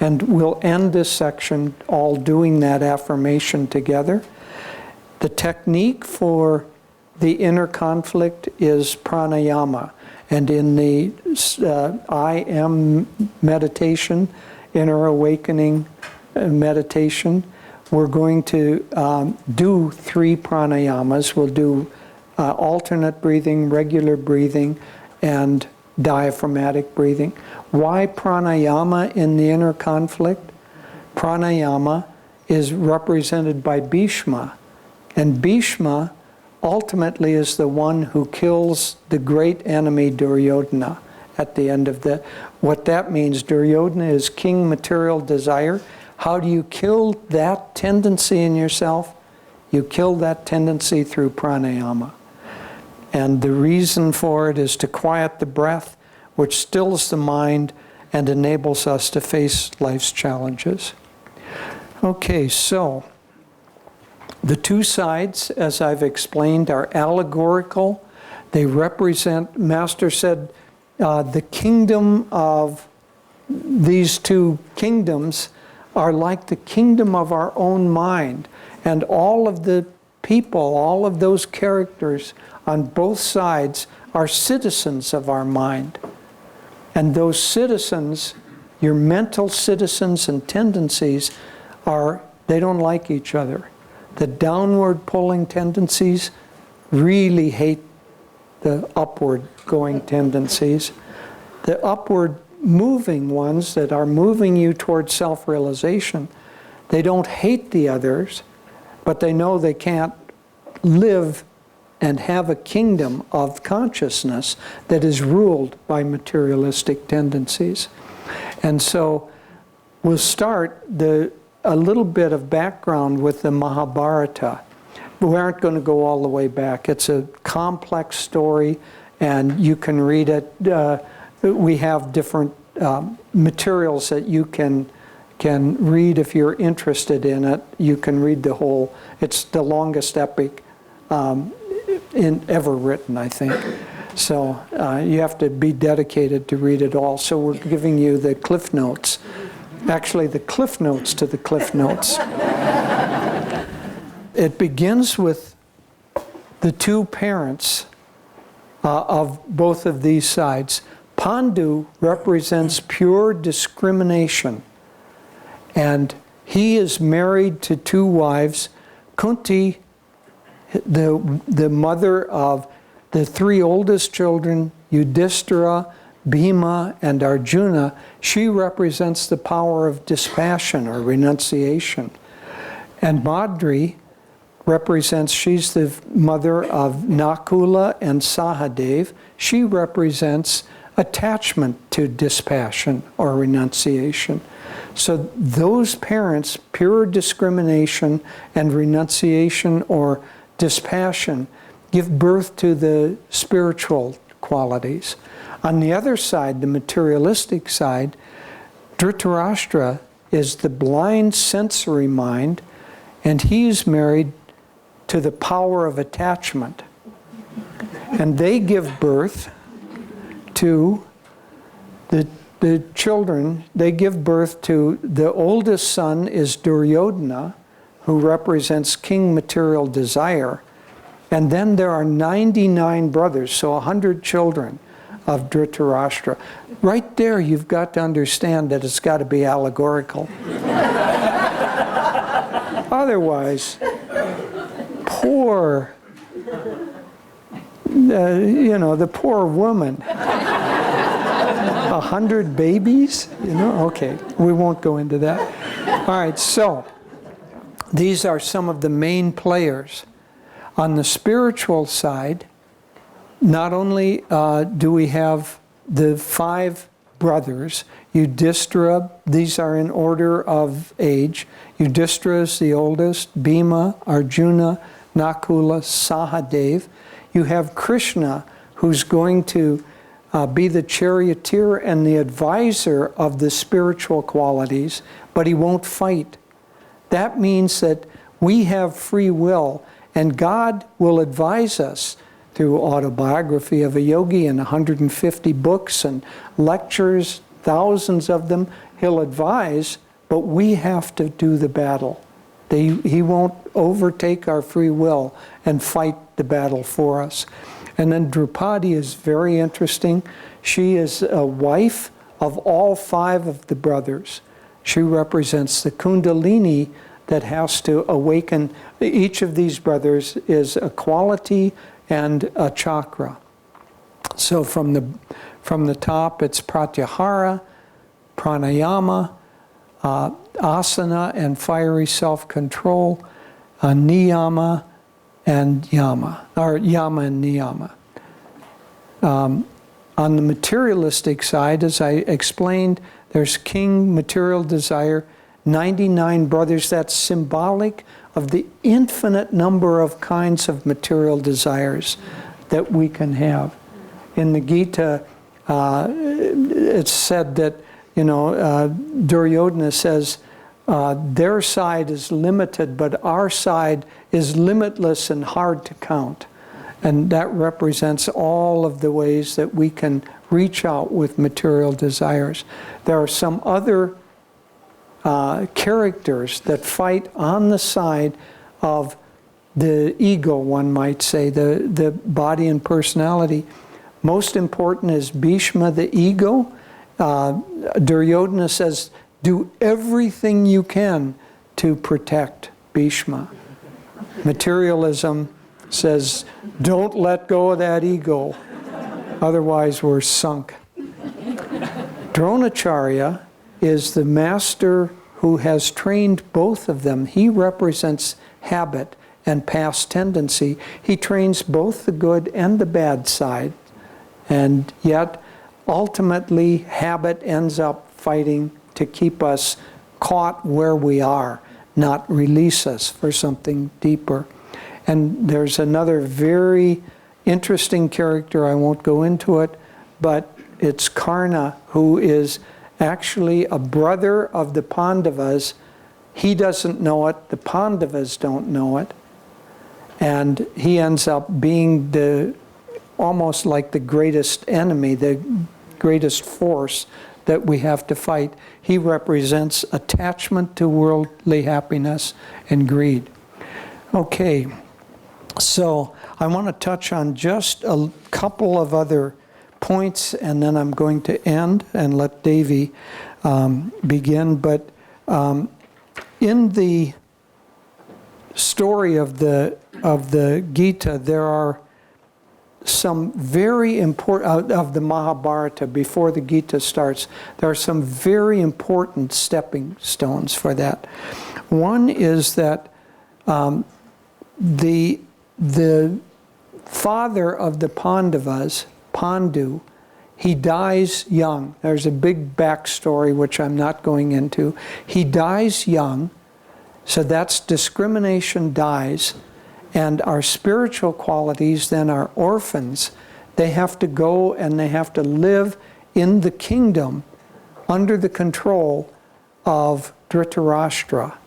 And we'll end this section all doing that affirmation together. The technique for the inner conflict is pranayama. And in the I am meditation, inner awakening meditation, we're going to do 3 pranayamas. We'll do alternate breathing, regular breathing, and diaphragmatic breathing. Why pranayama in the inner conflict? Pranayama is represented by Bhishma. And Bhishma ultimately is the one who kills the great enemy Duryodhana at the end of the... What that means, Duryodhana is king material desire. How do you kill that tendency in yourself? You kill that tendency through pranayama. And the reason for it is to quiet the breath, which stills the mind and enables us to face life's challenges. Okay, so the 2 sides, as I've explained, are allegorical. They represent, Master said, the kingdom of these 2 kingdoms are like the kingdom of our own mind. And all of the people, all of those characters on both sides are citizens of our mind. And those citizens, your mental citizens and tendencies, they don't like each other. The downward pulling tendencies really hate the upward going tendencies. The upward moving ones that are moving you towards self-realization, they don't hate the others, but they know they can't live and have a kingdom of consciousness that is ruled by materialistic tendencies. And so we'll start a little bit of background with the Mahabharata. We aren't going to go all the way back. It's a complex story, and you can read it. We have different materials that you can read if you're interested in it. You can read the whole. It's the longest epic ever written, I think. So you have to be dedicated to read it all. So we're giving you the Cliff Notes. Actually, the Cliff Notes to the Cliff Notes. It begins with the 2 parents of both of these sides. Pandu represents pure discrimination. And he is married to 2 wives. Kunti, the mother of the 3 oldest children, Yudhishthira, Bhima, and Arjuna, she represents the power of dispassion or renunciation. And Madri represents, she's the mother of Nakula and Sahadev. She represents attachment to dispassion or renunciation. So those parents, pure discrimination and renunciation or dispassion, give birth to the spiritual qualities. On the other side, the materialistic side, Dhritarashtra is the blind sensory mind, and he's married to the power of attachment. And they give birth to the children. They give birth to, the oldest son is Duryodhana, who represents king material desire. And then there are 99 brothers, so 100 children of Dhritarashtra. Right there, you've got to understand that it's got to be allegorical. Otherwise, poor, the poor woman. 100 babies? Okay, we won't go into that. All right, so these are some of the main players. On the spiritual side, not only do we have the 5 brothers, Yudhishthira, these are in order of age. Yudhishthira is the oldest, Bhima, Arjuna, Nakula, Sahadev. You have Krishna, who's going to be the charioteer and the advisor of the spiritual qualities, but he won't fight. That means that We have free will, and God will advise us through Autobiography of a Yogi and 150 books and lectures, thousands of them. He'll advise, but we have to do the battle. He won't overtake our free will and fight the battle for us. And then Draupadi is very interesting. She is a wife of all 5 of the brothers. She represents the Kundalini that has to awaken. Each of these brothers is a quality and a chakra. So from the top, it's Pratyahara, Pranayama, Asana and fiery self-control, Niyama and Yama, or Yama and Niyama. On the materialistic side, as I explained, there's king, material desire, 99 brothers. That's symbolic of the infinite number of kinds of material desires that we can have. In the Gita, it's said that, Duryodhana says, their side is limited, but our side is limitless and hard to count. And that represents all of the ways that we can reach out with material desires. There are some other characters that fight on the side of the ego, one might say, the body and personality. Most important is Bhishma, the ego. Duryodhana says, do everything you can to protect Bhishma. Materialism says, don't let go of that ego, otherwise we're sunk. Dronacharya is the master who has trained both of them. He represents habit and past tendency. He trains both the good and the bad side, and yet ultimately habit ends up fighting to keep us caught where we are, not release us for something deeper. And there's another very interesting character, I won't go into it, but it's Karna, who is actually a brother of the Pandavas. He doesn't know it, the Pandavas don't know it, and he ends up being almost like the greatest enemy, the greatest force that we have to fight. He represents attachment to worldly happiness and greed. Okay. So I want to touch on just a couple of other points, and then I'm going to end and let Devi begin. But in the story of the Gita, there are some very important, of the Mahabharata, before the Gita starts, there are some very important stepping stones for that. One is that the father of the Pandavas, Pandu, he dies young. There's a big backstory which I'm not going into. He dies young, so that's discrimination dies, and our spiritual qualities then are orphans. They have to go and they have to live in the kingdom under the control of Dhritarashtra.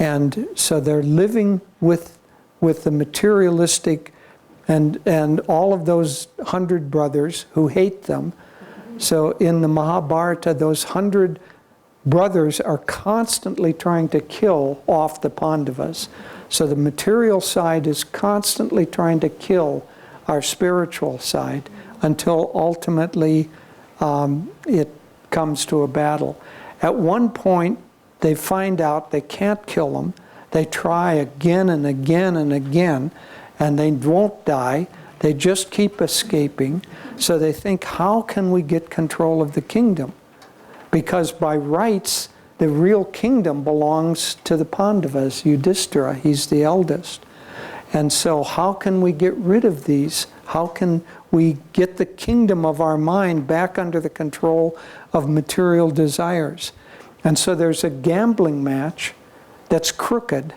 And so they're living with the materialistic and all of those 100 brothers who hate them. So in the Mahabharata, those 100 brothers are constantly trying to kill off the Pandavas. So the material side is constantly trying to kill our spiritual side until ultimately it comes to a battle. At one point, they find out they can't kill them. They try again and again and again, and they won't die. They just keep escaping. So they think, how can we get control of the kingdom? Because by rights, the real kingdom belongs to the Pandavas, Yudhishthira. He's the eldest. And so how can we get rid of these? How can we get the kingdom of our mind back under the control of material desires? And so there's a gambling match that's crooked.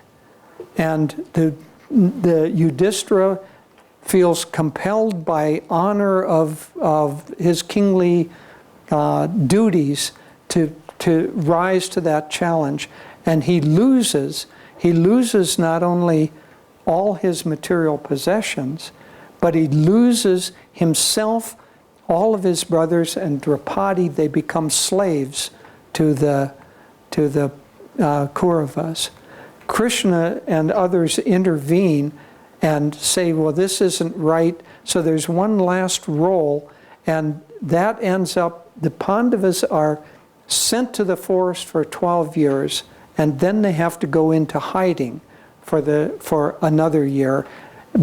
And the Yudhishthira feels compelled by honor of his kingly duties to rise to that challenge. And he loses. he loses not only all his material possessions, but he loses himself, all of his brothers, and Draupadi. They become slaves to the Kauravas. Krishna and others intervene and say, well, this isn't right. So there's one last roll, and that ends up, the Pandavas are sent to the forest for 12 years, and then they have to go into hiding for another year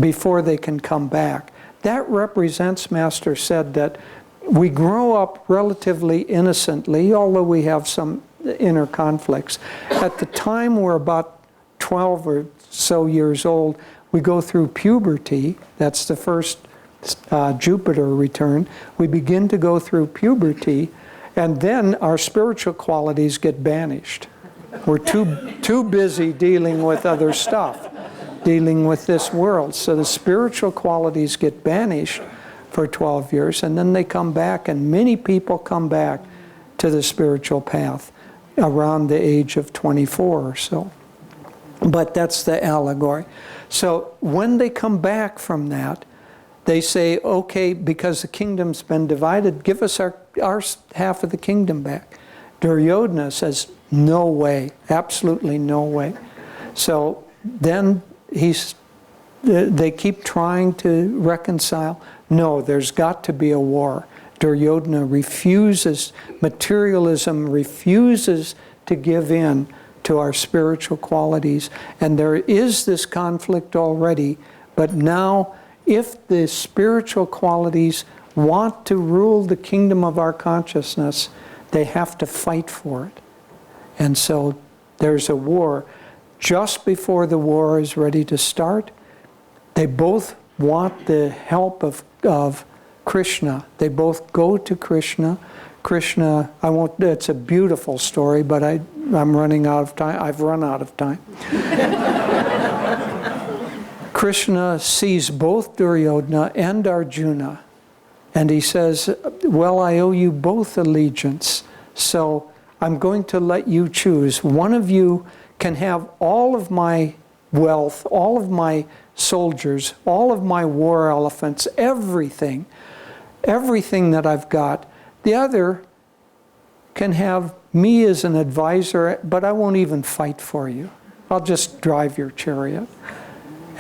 before they can come back. That represents, Master said, that we grow up relatively innocently, although we have some inner conflicts. At the time we're about 12 or so years old, we go through puberty. That's the first Jupiter return. We begin to go through puberty, and then our spiritual qualities get banished. We're too busy dealing with other stuff, dealing with this world. So the spiritual qualities get banished for 12 years, and then they come back, and many people come back to the spiritual path around the age of 24 or so. But that's the allegory. So when they come back from that, they say, okay, because the kingdom's been divided, give us our half of the kingdom back. Duryodhana says, no way, absolutely no way. So then they keep trying to reconcile. No, there's got to be a war. Duryodhana refuses, materialism refuses to give in to our spiritual qualities. And there is this conflict already, but now if the spiritual qualities want to rule the kingdom of our consciousness, they have to fight for it. And so there's a war. Just before the war is ready to start, they both want the help of Krishna. They both go to Krishna. Krishna, it's a beautiful story, but I'm running out of time. I've run out of time. Krishna sees both Duryodhana and Arjuna, and he says, well, I owe you both allegiance, so I'm going to let you choose. One of you can have all of my wealth, all of my soldiers, all of my war elephants, everything that I've got. The other can have me as an advisor, but I won't even fight for you. I'll just drive your chariot.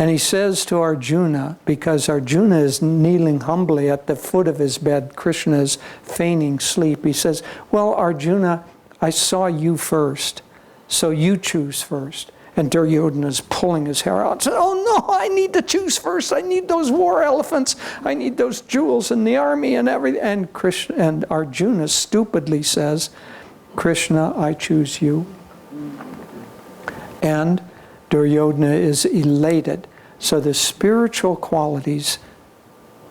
And he says to Arjuna, because Arjuna is kneeling humbly at the foot of his bed, Krishna is feigning sleep. He says, well, Arjuna, I saw you first, so you choose first. And Duryodhana is pulling his hair out and says, oh no, I need to choose first. I need those war elephants. I need those jewels in the army and everything. And Arjuna stupidly says, Krishna, I choose you. And Duryodhana is elated. So the spiritual qualities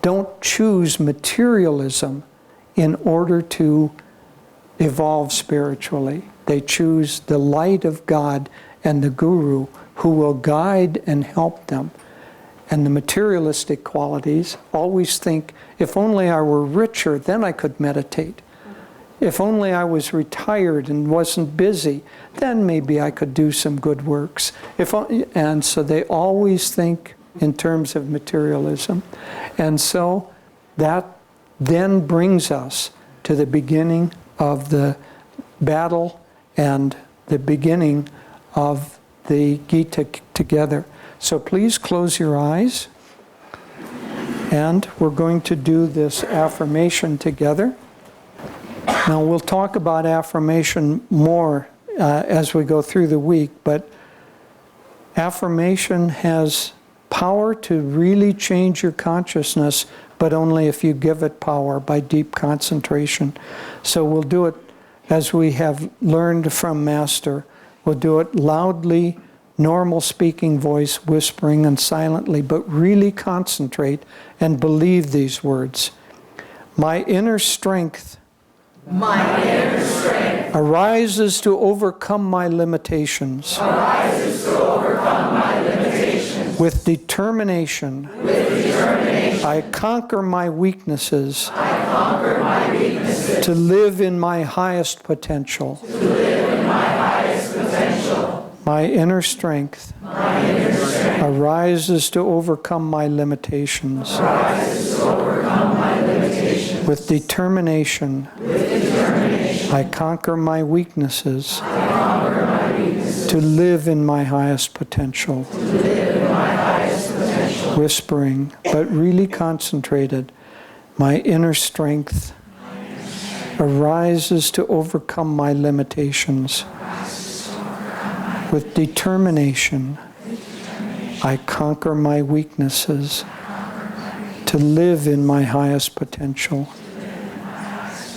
don't choose materialism in order to evolve spiritually. They choose the light of God and the Guru who will guide and help them. And the materialistic qualities always think, if only I were richer, then I could meditate. If only I was retired and wasn't busy, then maybe I could do some good works. And so they always think in terms of materialism. And so that then brings us to the beginning of the battle and the beginning of the Gita together. So please close your eyes, and we're going to do this affirmation together. Now we'll talk about affirmation more as we go through the week, but affirmation has power to really change your consciousness, but only if you give it power by deep concentration. So we'll do it as we have learned from Master. We'll do it loudly, normal speaking voice, whispering and silently, but really concentrate and believe these words. My inner strength arises to overcome my limitations. With determination. I conquer my weaknesses. To live in my highest potential. My inner strength arises to overcome my limitations. With determination, I conquer my weaknesses to live in my highest potential. Whispering, but really concentrated, my inner strength arises to overcome my limitations. With determination, I conquer my weaknesses to live in my highest potential.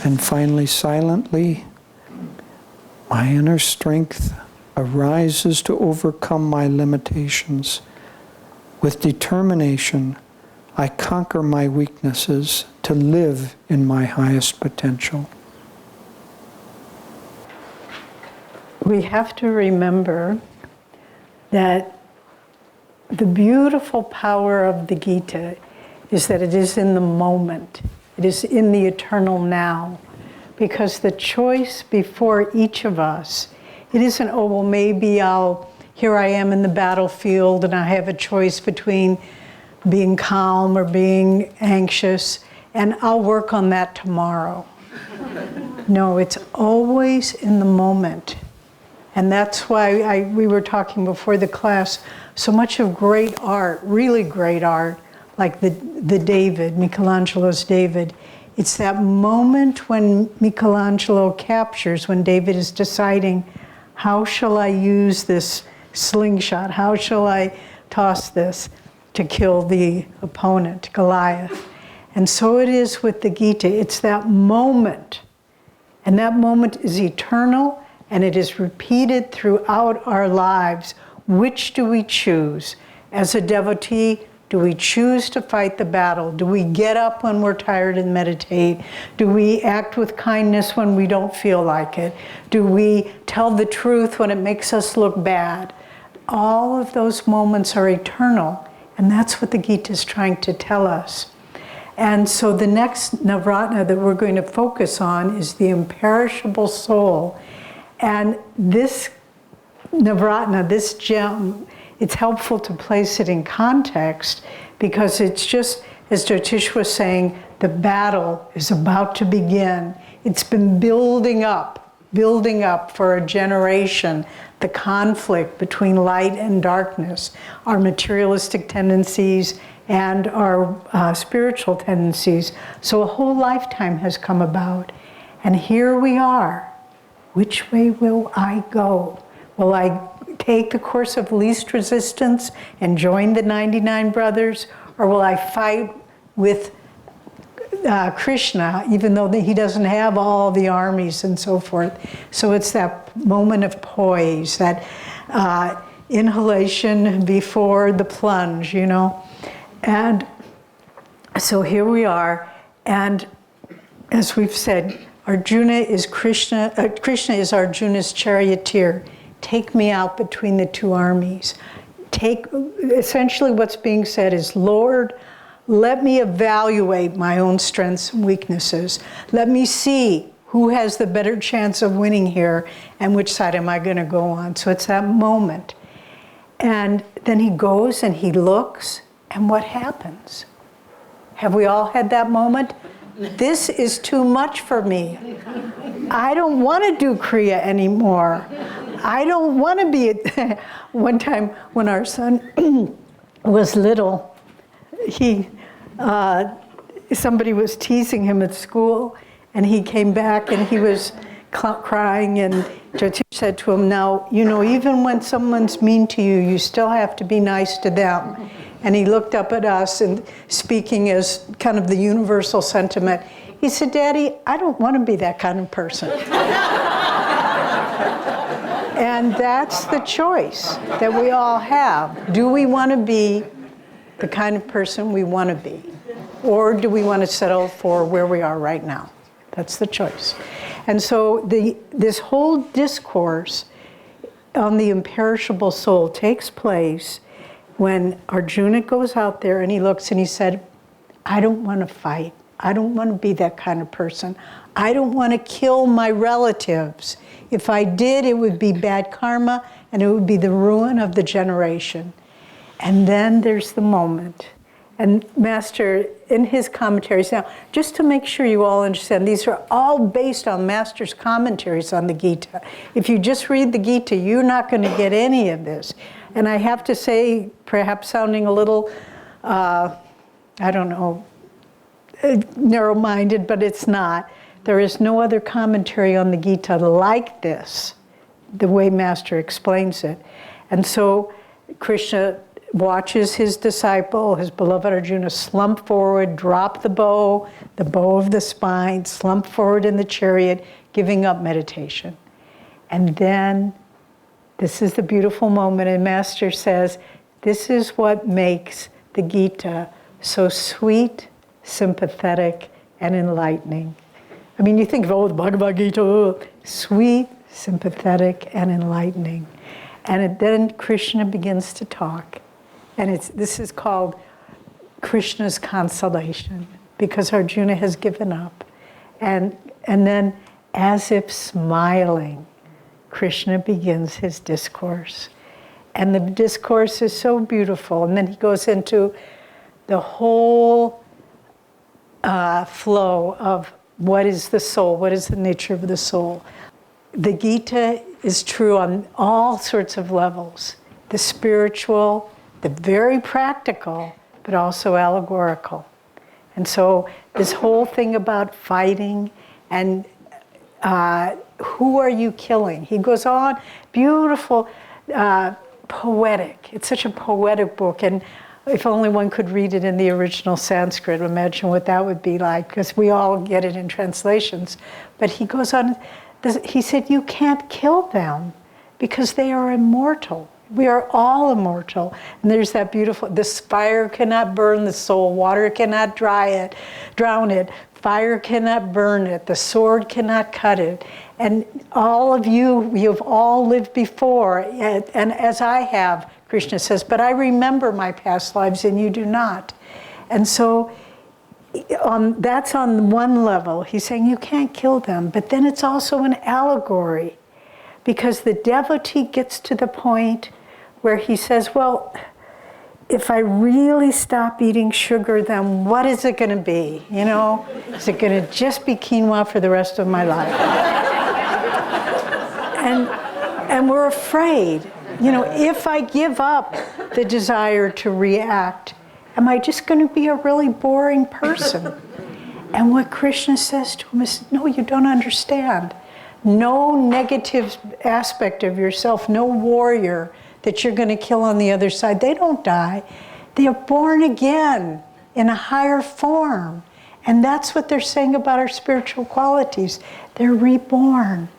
And finally, silently, my inner strength arises to overcome my limitations. With determination, I conquer my weaknesses to live in my highest potential. We have to remember that the beautiful power of the Gita is that it is in the moment. It is in the eternal now. Because the choice before each of us, it isn't, oh, well, maybe here I am in the battlefield and I have a choice between being calm or being anxious, and I'll work on that tomorrow. No, it's always in the moment. And that's why we were talking before the class, so much of great art, really great art, like the David, Michelangelo's David, it's that moment when Michelangelo captures, when David is deciding, how shall I use this slingshot? How shall I toss this to kill the opponent, Goliath? And so it is with the Gita. It's that moment. And that moment is eternal. And it is repeated throughout our lives. Which do we choose? As a devotee, do we choose to fight the battle? Do we get up when we're tired and meditate? Do we act with kindness when we don't feel like it? Do we tell the truth when it makes us look bad? All of those moments are eternal. And that's what the Gita is trying to tell us. And so the next Navratna that we're going to focus on is the Imperishable Soul. And this Navratna, this gem, it's helpful to place it in context because it's just, as Jyotish was saying, the battle is about to begin. It's been building up for a generation, the conflict between light and darkness, our materialistic tendencies and our spiritual tendencies. So a whole lifetime has come about. And here we are. Which way will I go? Will I take the course of least resistance and join the 99 brothers? Or will I fight with Krishna, even though he doesn't have all the armies and so forth? So it's that moment of poise, that inhalation before the plunge, you know? And so here we are. And as we've said, Arjuna is Krishna is Arjuna's charioteer. Take me out between the two armies. Essentially what's being said is, Lord, let me evaluate my own strengths and weaknesses. Let me see who has the better chance of winning here and which side am I going to go on. So it's that moment. And then he goes and he looks, and what happens? Have we all had that moment? This is too much for me. I don't want to do Kriya anymore. I don't want to be... One time when our son was little, somebody was teasing him at school, and he came back and he was crying, and Jyotish said to him, now, you know, even when someone's mean to you, you still have to be nice to them. And he looked up at us and speaking as kind of the universal sentiment, he said, Daddy, I don't want to be that kind of person. And that's the choice that we all have. Do we want to be the kind of person we want to be? Or do we want to settle for where we are right now? That's the choice. And so this whole discourse on the imperishable soul takes place when Arjuna goes out there and he looks and he said, I don't want to fight. I don't want to be that kind of person. I don't want to kill my relatives. If I did, it would be bad karma, and it would be the ruin of the generation. And then there's the moment. And Master, in his commentaries, now, just to make sure you all understand, these are all based on Master's commentaries on the Gita. If you just read the Gita, you're not going to get any of this. And I have to say, perhaps sounding a little, narrow-minded, but it's not. There is no other commentary on the Gita like this, the way Master explains it. And so Krishna watches his disciple, his beloved Arjuna, slump forward, drop the bow of the spine, slump forward in the chariot, giving up meditation. And then, this is the beautiful moment, and Master says, this is what makes the Gita so sweet, sympathetic, and enlightening. I mean, you think of, the Bhagavad Gita, sweet, sympathetic, and enlightening. And then Krishna begins to talk. And this is called Krishna's consolation, because Arjuna has given up. And then, as if smiling, Krishna begins his discourse. And the discourse is so beautiful. And then he goes into the whole flow of what is the soul, what is the nature of the soul. The Gita is true on all sorts of levels. The spiritual, the very practical, but also allegorical. And so this whole thing about fighting and who are you killing? He goes on, beautiful, poetic. It's such a poetic book. And if only one could read it in the original Sanskrit, imagine what that would be like, because we all get it in translations. But he goes on, he said, you can't kill them because they are immortal. We are all immortal. And there's that beautiful, the fire cannot burn the soul, water cannot drown it, fire cannot burn it, the sword cannot cut it. And all of you've all lived before, and as I have, Krishna says, but I remember my past lives and you do not. And so that's on one level. He's saying you can't kill them, but then it's also an allegory, because the devotee gets to the point where he says, well, if I really stop eating sugar, then what is it going to be? Is it going to just be quinoa for the rest of my life? And we're afraid, if I give up the desire to react, am I just going to be a really boring person? And what Krishna says to him is, no, you don't understand. No negative aspect of yourself, no warrior that you're going to kill on the other side. They don't die. They are born again in a higher form. And that's what they're saying about our spiritual qualities. They're reborn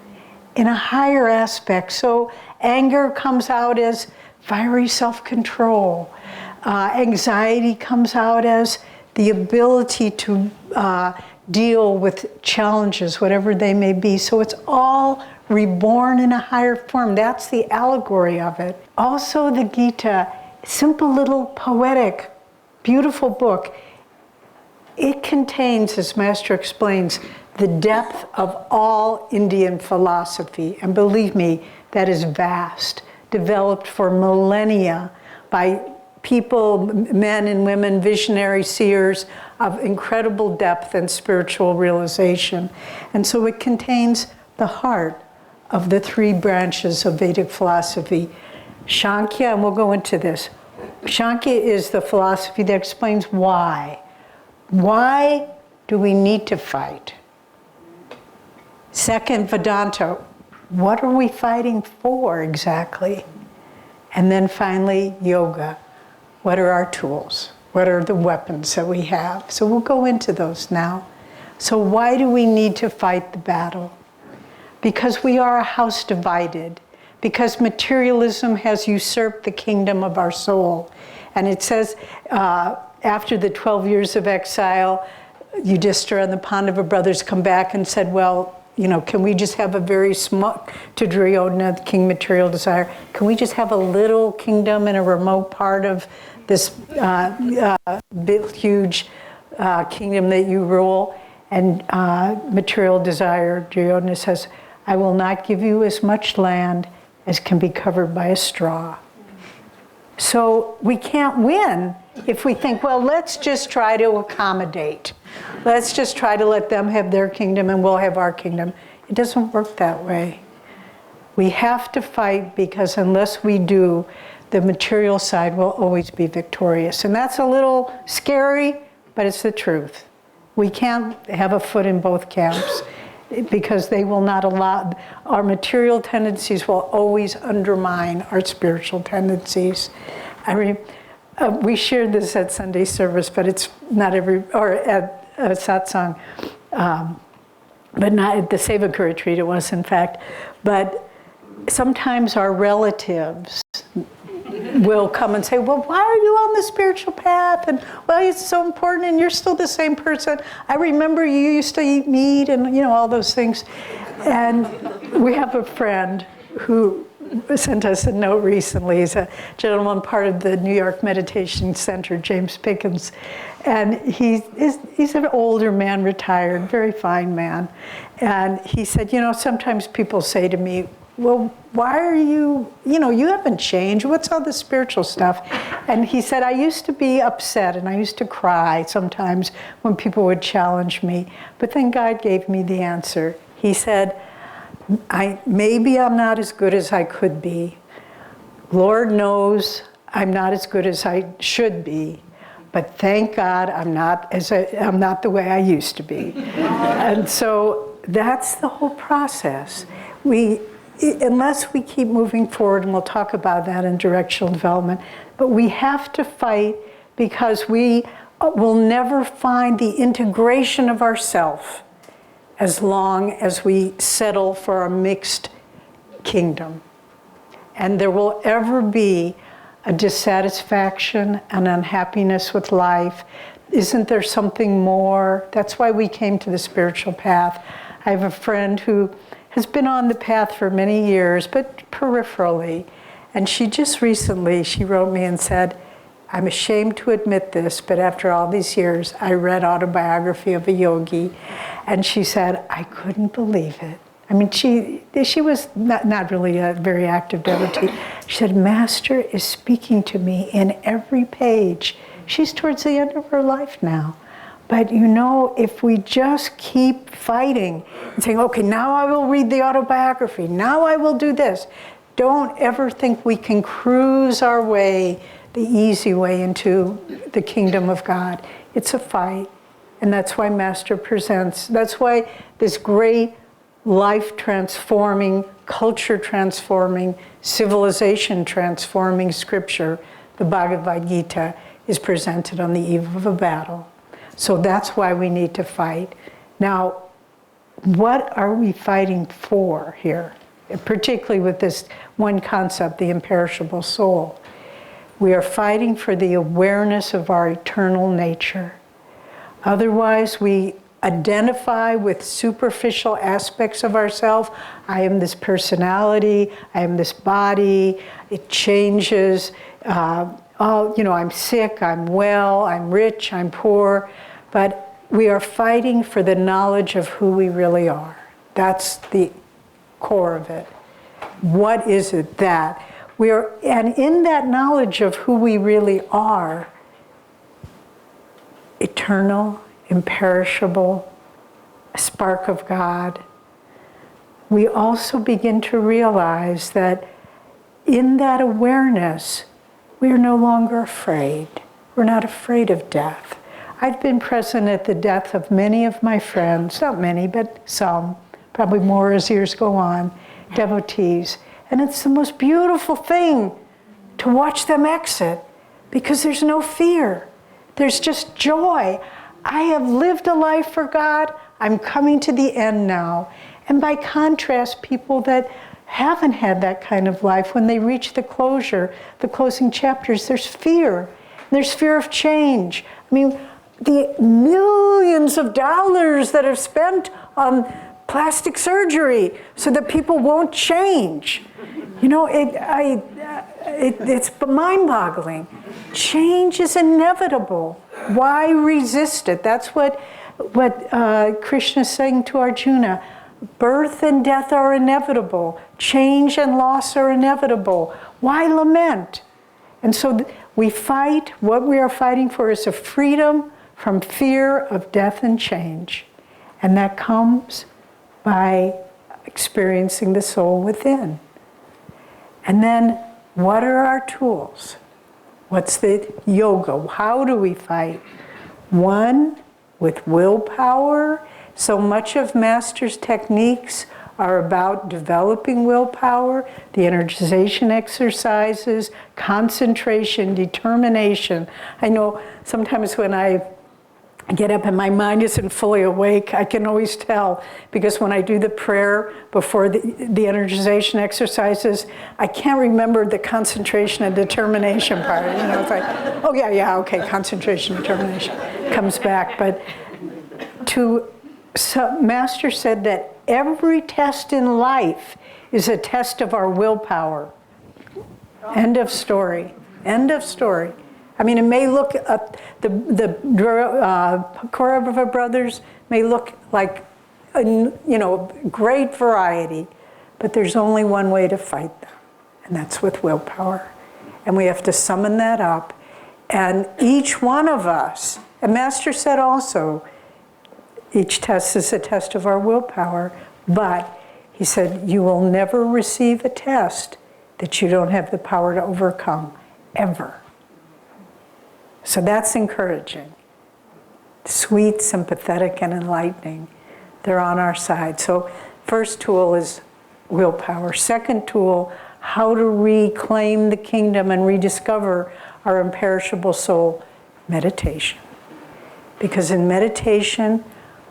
in a higher aspect. So anger comes out as fiery self-control. Anxiety comes out as the ability to deal with challenges, whatever they may be. So it's all reborn in a higher form. That's the allegory of it. Also the Gita, simple little poetic, beautiful book. It contains, as Master explains, the depth of all Indian philosophy. And believe me, that is vast, developed for millennia by people, men and women, visionary seers of incredible depth and spiritual realization. And so it contains the heart of the three branches of Vedic philosophy. Sankhya, and we'll go into this. Sankhya is the philosophy that explains why. Why do we need to fight? Second, Vedanta, what are we fighting for exactly? And then finally, yoga. What are our tools? What are the weapons that we have? So we'll go into those now. So why do we need to fight the battle? Because we are a house divided. Because materialism has usurped the kingdom of our soul. And it says, after the 12 years of exile, Yudhishthira and the Pandava brothers come back and said, well, can we just have a very small, to Duryodhana, King Material Desire, can we just have a little kingdom in a remote part of this big, huge kingdom that you rule. And material desire, Jyotish says, I will not give you as much land as can be covered by a straw. So we can't win if we think, well, let's just try to accommodate. Let's just try to let them have their kingdom and we'll have our kingdom. It doesn't work that way. We have to fight, because unless we do, the material side will always be victorious. And that's a little scary, but it's the truth. We can't have a foot in both camps, because they will not allow, our material tendencies will always undermine our spiritual tendencies. We shared this at Sunday service, but it's not or at satsang, but not at the Sevaka retreat, it was in fact. But sometimes our relatives will come and say, well, why are you on the spiritual path? And well, it's so important, and you're still the same person. I remember you used to eat meat and, all those things. And we have a friend who sent us a note recently. He's a gentleman part of the New York Meditation Center, James Pickens. And he's an older man, retired, very fine man. And he said, sometimes people say to me, well, why are you haven't changed. What's all the spiritual stuff? And he said, I used to be upset and I used to cry sometimes when people would challenge me. But then God gave me the answer. He said, maybe I'm not as good as I could be. Lord knows I'm not as good as I should be. But thank God I'm not the way I used to be. And so that's the whole process. Unless we keep moving forward, and we'll talk about that in directional development, but we have to fight, because we will never find the integration of ourself as long as we settle for a mixed kingdom. And there will ever be a dissatisfaction and unhappiness with life. Isn't there something more? That's why we came to the spiritual path. I have a friend who has been on the path for many years, but peripherally. And she just recently, she wrote me and said, I'm ashamed to admit this, but after all these years, I read Autobiography of a Yogi, and she said, I couldn't believe it. I mean, she was not really a very active devotee. She said, Master is speaking to me in every page. She's towards the end of her life now. But if we just keep fighting and saying, okay, now I will read the autobiography, now I will do this, don't ever think we can cruise our way, the easy way into the kingdom of God. It's a fight. And that's why Master presents, that's why this great life-transforming, culture-transforming, civilization-transforming scripture, the Bhagavad Gita, is presented on the eve of a battle. So that's why we need to fight. Now, what are we fighting for here? Particularly with this one concept, the imperishable soul. We are fighting for the awareness of our eternal nature. Otherwise, we identify with superficial aspects of ourselves. I am this personality, I am this body, it changes. I'm sick, I'm well, I'm rich, I'm poor. But we are fighting for the knowledge of who we really are. That's the core of it. What is it that and in that knowledge of who we really are, eternal, imperishable, a spark of God, we also begin to realize that in that awareness, we are no longer afraid. We're not afraid of death. I've been present at the death of many of my friends, not many, but some, probably more as years go on, devotees. And it's the most beautiful thing to watch them exit, because there's no fear. There's just joy. I have lived a life for God. I'm coming to the end now. And by contrast, people that haven't had that kind of life, when they reach the closing chapters, there's fear. There's fear of change. I mean, the millions of dollars that are spent on plastic surgery so that people won't change. It's mind-boggling. Change is inevitable. Why resist it? That's what Krishna is saying to Arjuna. Birth and death are inevitable. Change and loss are inevitable. Why lament? And so we fight. What we are fighting for is a freedom from fear of death and change. And that comes by experiencing the soul within. And then, what are our tools? What's the yoga? How do we fight? One, with willpower. So much of Master's techniques are about developing willpower, the energization exercises, concentration, determination. I know sometimes when I get up and my mind isn't fully awake, I can always tell, because when I do the prayer before the energization exercises, I can't remember the concentration and determination part. You know, it's like, oh yeah, okay, concentration, determination comes back. But Master said that every test in life is a test of our willpower. End of story. End of story. I mean, it may look, the Kaurava brothers may look like, great variety, but there's only one way to fight them, and that's with willpower. And we have to summon that up. And each one of us, and Master said also, each test is a test of our willpower, but he said, you will never receive a test that you don't have the power to overcome, ever. So that's encouraging. Sweet, sympathetic, and enlightening. They're on our side. So first tool is willpower. Second tool, how to reclaim the kingdom and rediscover our imperishable soul, meditation. Because in meditation,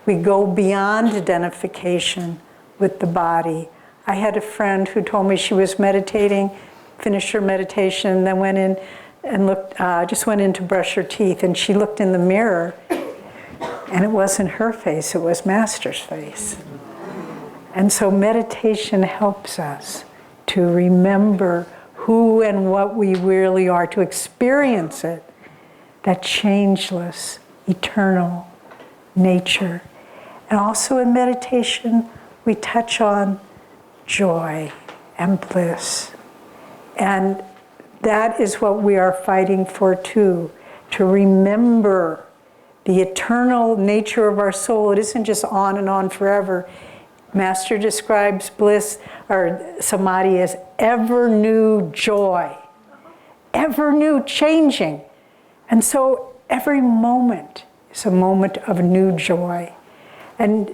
we go beyond identification with the body. I had a friend who told me she was meditating, finished her meditation, and then went in and looked, just went in to brush her teeth, and she looked in the mirror, and it wasn't her face, it was Master's face. And so meditation helps us to remember who and what we really are, to experience it, that changeless, eternal nature. And also in meditation, we touch on joy and bliss. And that is what we are fighting for too, to remember the eternal nature of our soul. It isn't just on and on forever. Master describes bliss or samadhi as ever new joy, ever new changing. And so every moment is a moment of new joy. And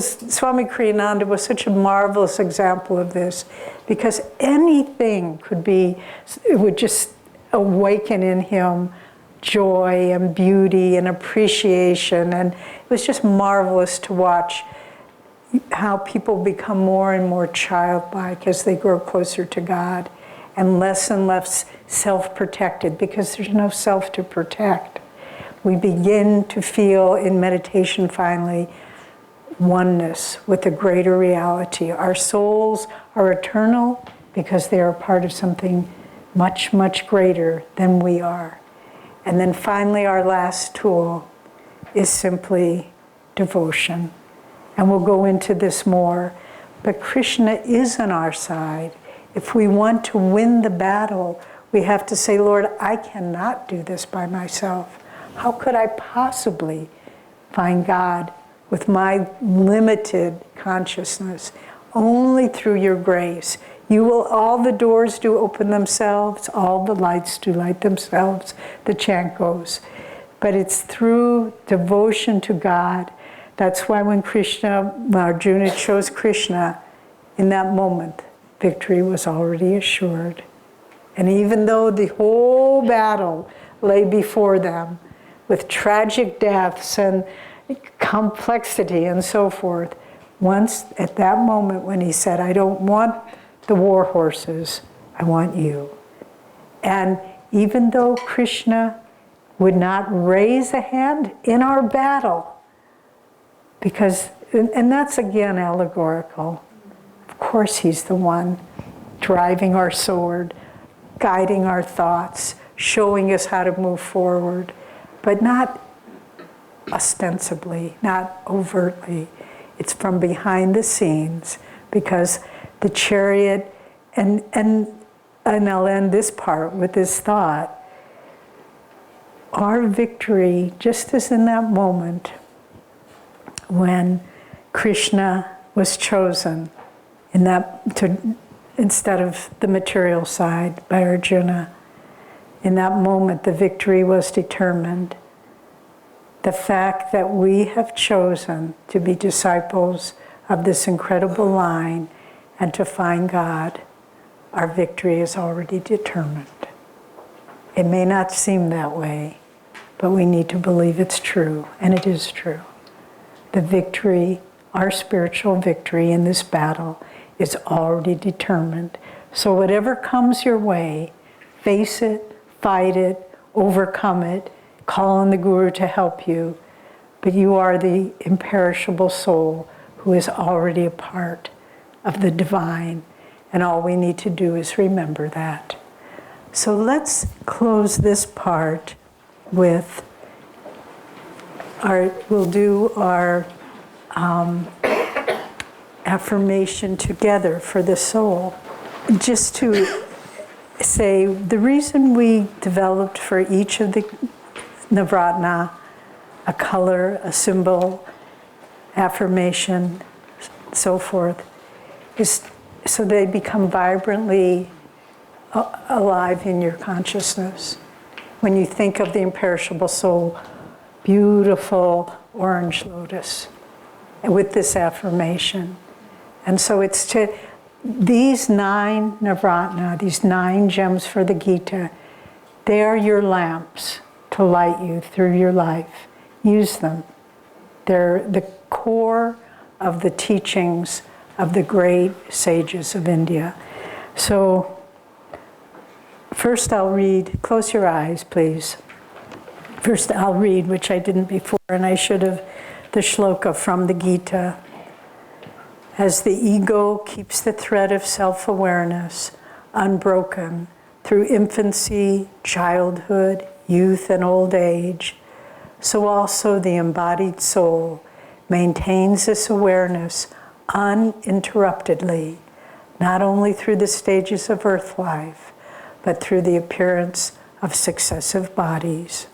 Swami Kriyananda was such a marvelous example of this, because anything it would just awaken in him joy and beauty and appreciation. And it was just marvelous to watch how people become more and more childlike as they grow closer to God, and less self-protected, because there's no self to protect. We begin to feel in meditation finally oneness with a greater reality. Our souls are eternal because they are part of something much, much greater than we are. And then finally, our last tool is simply devotion. And we'll go into this more. But Krishna is on our side. If we want to win the battle, we have to say, Lord, I cannot do this by myself. How could I possibly find God with my limited consciousness? Only through your grace. All the doors do open themselves, all the lights do light themselves, the chant goes. But it's through devotion to God. That's why when Arjuna chose Krishna, in that moment, victory was already assured. And even though the whole battle lay before them, with tragic deaths and complexity and so forth, once at that moment when he said, I don't want the war horses, I want you. And even though Krishna would not raise a hand in our battle, because, and that's again allegorical, of course he's the one driving our sword, guiding our thoughts, showing us how to move forward. but not ostensibly, not overtly. It's from behind the scenes, because the chariot, and I'll end this part with this thought. Our victory, just as in that moment when Krishna was chosen instead of the material side by Arjuna, in that moment the victory was determined. The fact that we have chosen to be disciples of this incredible line and to find God, our victory is already determined. It may not seem that way, but we need to believe it's true, and it is true. The victory, our spiritual victory in this battle, is already determined. So whatever comes your way, face it, fight it, overcome it, call on the Guru to help you, but you are the imperishable soul who is already a part of the divine, and all we need to do is remember that. So let's close this part with we'll do our affirmation together for the soul. Just to say, the reason we developed for each of the Navratna a color, a symbol, affirmation, so forth, is so they become vibrantly alive in your consciousness. When you think of the imperishable soul, beautiful orange lotus with this affirmation. And so it's to these 9 Navratna, these 9 gems for the Gita, they are your lamps to light you through your life. Use them. They're the core of the teachings of the great sages of India. So first I'll read, close your eyes please. First I'll read, which I didn't before, and I should have, the shloka from the Gita. As the ego keeps the thread of self-awareness unbroken through infancy, childhood, youth, and old age, so also the embodied soul maintains this awareness uninterruptedly, not only through the stages of earth life, but through the appearance of successive bodies.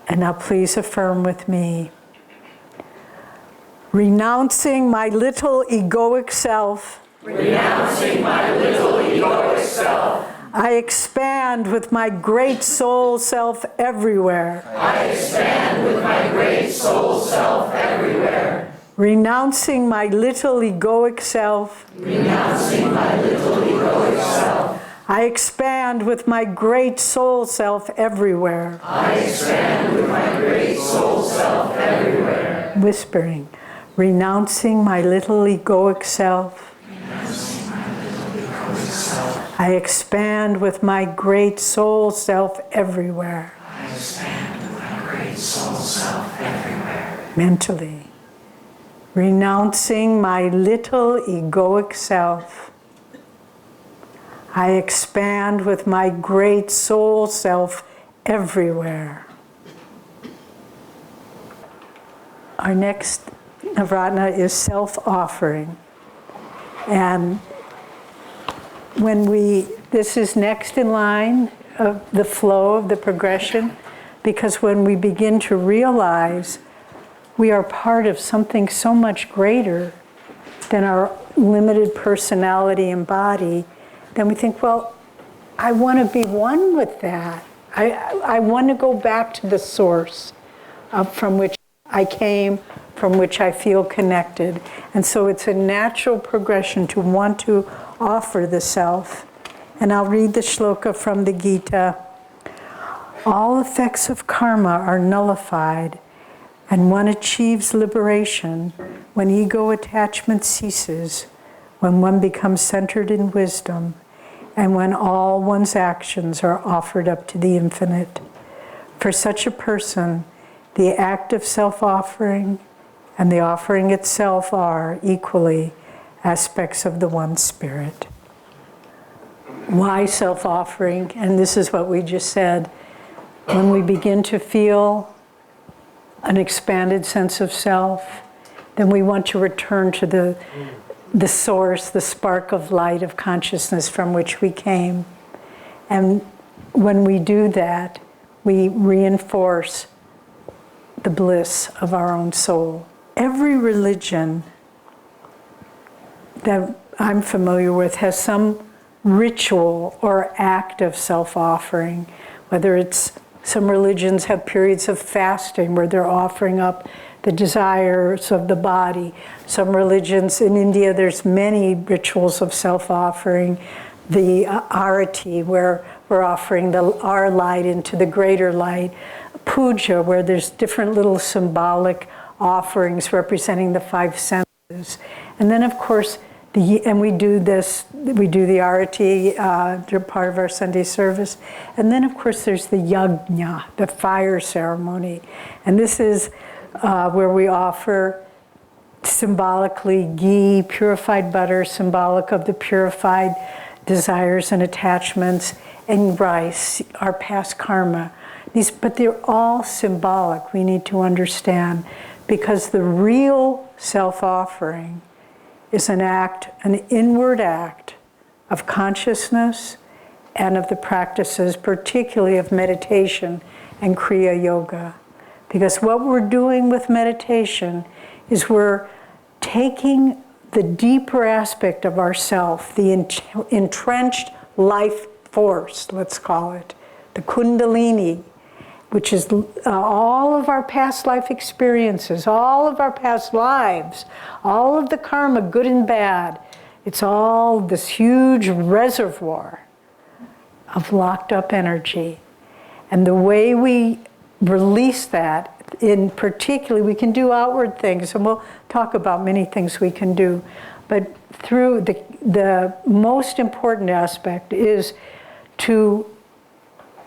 And now please affirm with me. Renouncing my little egoic self. Renouncing my little egoic self. I expand with my great soul self everywhere. I expand with my great soul self everywhere. Renouncing my little egoic self. Renouncing my little egoic self. I expand with my great soul self everywhere. I expand with my great soul self everywhere. Whispering. Renouncing my little egoic self. I expand with my great soul self everywhere. I expand with my great soul self everywhere. Mentally. Renouncing my little egoic self. I expand with my great soul self everywhere. Our next Navratna is self-offering. And this is next in line of the flow of the progression, because when we begin to realize we are part of something so much greater than our limited personality and body, then we think, well, I want to be one with that. I want to go back to the source from which I came, from which I feel connected. And so it's a natural progression to want to offer the self. And I'll read the shloka from the Gita. All effects of karma are nullified, and one achieves liberation when ego attachment ceases, when one becomes centered in wisdom, and when all one's actions are offered up to the infinite. For such a person, the act of self-offering and the offering itself are equally aspects of the one spirit. Why self-offering? And this is what we just said. when we begin to feel an expanded sense of self, then we want to return to the source, the spark of light of consciousness from which we came. And when we do that, we reinforce the bliss of our own soul. Every religion that I'm familiar with has some ritual or act of self-offering, whether it's some religions have periods of fasting where they're offering up the desires of the body. Some religions, in India, there's many rituals of self-offering. The arati, where we're offering our light into the greater light. Puja, where there's different little symbolic offerings representing the five senses. And then, of course, we do the arati, they're part of our Sunday service. And then, of course, there's the yajna, the fire ceremony. And this is where we offer symbolically ghee, purified butter, symbolic of the purified desires and attachments, and rice, our past karma. But they're all symbolic, we need to understand, because the real self-offering is an inward act of consciousness and of the practices, particularly of meditation and Kriya Yoga. Because what we're doing with meditation is we're taking the deeper aspect of ourself, the entrenched life force, let's call it, the Kundalini, which is all of our past life experiences, all of our past lives, all of the karma, good and bad. It's all this huge reservoir of locked up energy. And the way we release that, in particular, we can do outward things, and we'll talk about many things we can do, but through the most important aspect is to,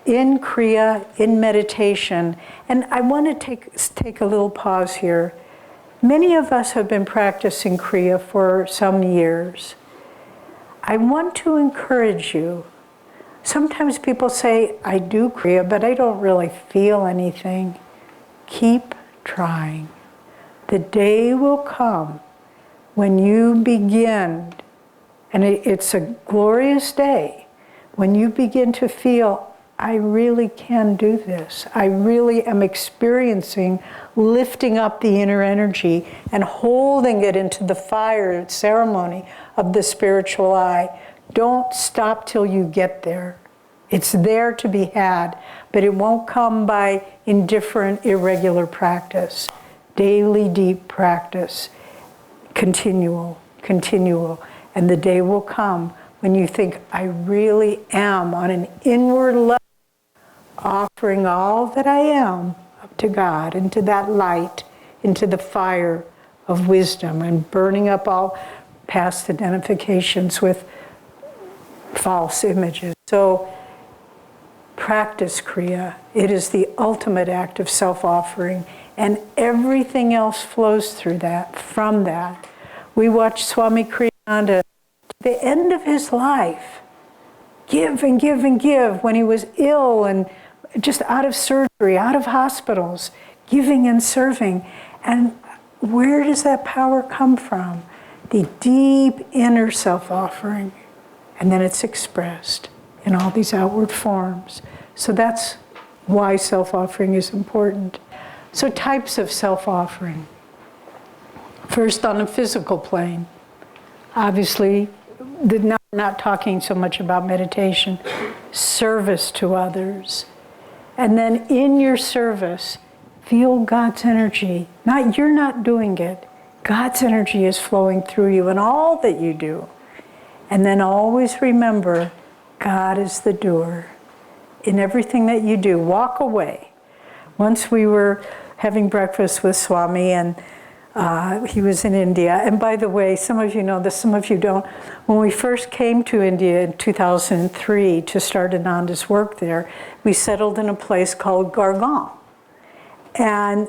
in Kriya, in meditation, and I want to take a little pause here. Many of us have been practicing Kriya for some years. I want to encourage you. Sometimes people say, I do Kriya, but I don't really feel anything. Keep trying. The day will come when you begin, and it's a glorious day, when you begin to feel, I really can do this. I really am experiencing lifting up the inner energy and holding it into the fire ceremony of the spiritual eye. Don't stop till you get there. It's there to be had, but it won't come by indifferent, irregular practice. Daily deep practice, continual. And the day will come when you think, I really am on an inward level offering all that I am up to God, into that light, into the fire of wisdom, and burning up all past identifications with false images. So practice Kriya. It is the ultimate act of self-offering, and everything else flows through that, from that. We watched Swami Kriyananda, to the end of his life, give and give and give when he was ill and just out of surgery, out of hospitals, giving and serving. And where does that power come from? The deep inner self-offering. And then it's expressed in all these outward forms. So that's why self-offering is important. So types of self-offering. First, on a physical plane. Obviously, not talking so much about meditation. Service to others. And then in your service, feel God's energy. You're not doing it. God's energy is flowing through you in all that you do. And then always remember, God is the doer. In everything that you do, walk away. Once we were having breakfast with Swami, and he was in India. And by the way, some of you know this, some of you don't. When we first came to India in 2003 to start Ananda's work there, we settled in a place called Gargaon. And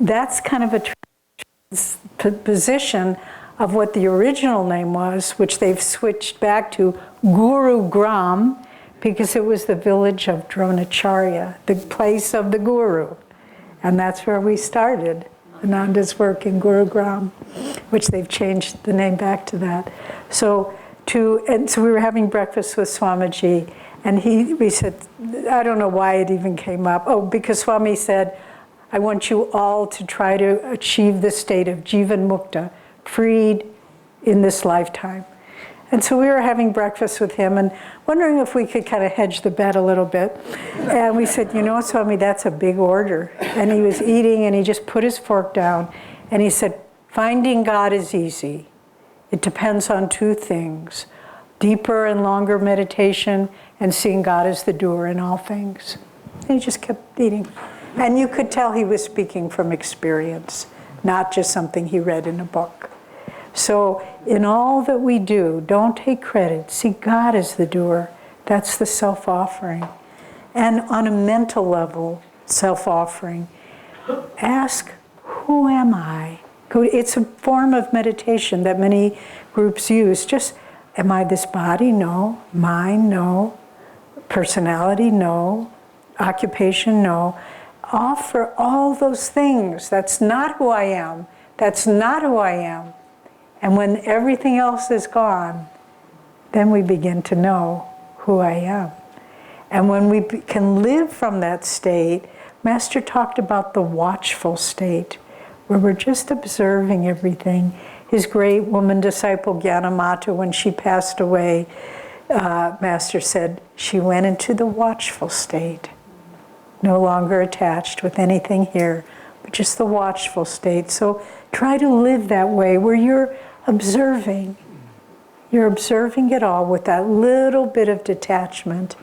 that's kind of a position of what the original name was, which they've switched back to Guru Gram, because it was the village of Dronacharya, the place of the Guru. And that's where we started Ananda's work in Gurugram, which they've changed the name back to that. So we were having breakfast with Swamiji, and we said, I don't know why it even came up. Oh, because Swami said, I want you all to try to achieve the state of Jivan Mukta, freed in this lifetime. And so we were having breakfast with him and wondering if we could kind of hedge the bet a little bit. And we said, you know, Swami, that's a big order. And he was eating and he just put his fork down and he said, finding God is easy. It depends on two things, deeper and longer meditation and seeing God as the doer in all things. And he just kept eating. And you could tell he was speaking from experience, not just something he read in a book. So in all that we do, don't take credit. See God as the doer. That's the self-offering. And on a mental level, self-offering, ask, who am I? It's a form of meditation that many groups use. Just, am I this body? No. Mind? No. Personality? No. Occupation? No. Offer all those things. That's not who I am. That's not who I am. And when everything else is gone, then we begin to know who I am. And when we can live from that state, Master talked about the watchful state, where we're just observing everything. His great woman disciple Gyanamata, when she passed away, Master said she went into the watchful state, no longer attached with anything here, but just the watchful state. So try to live that way, where you're observing. You're observing it all with that little bit of detachment.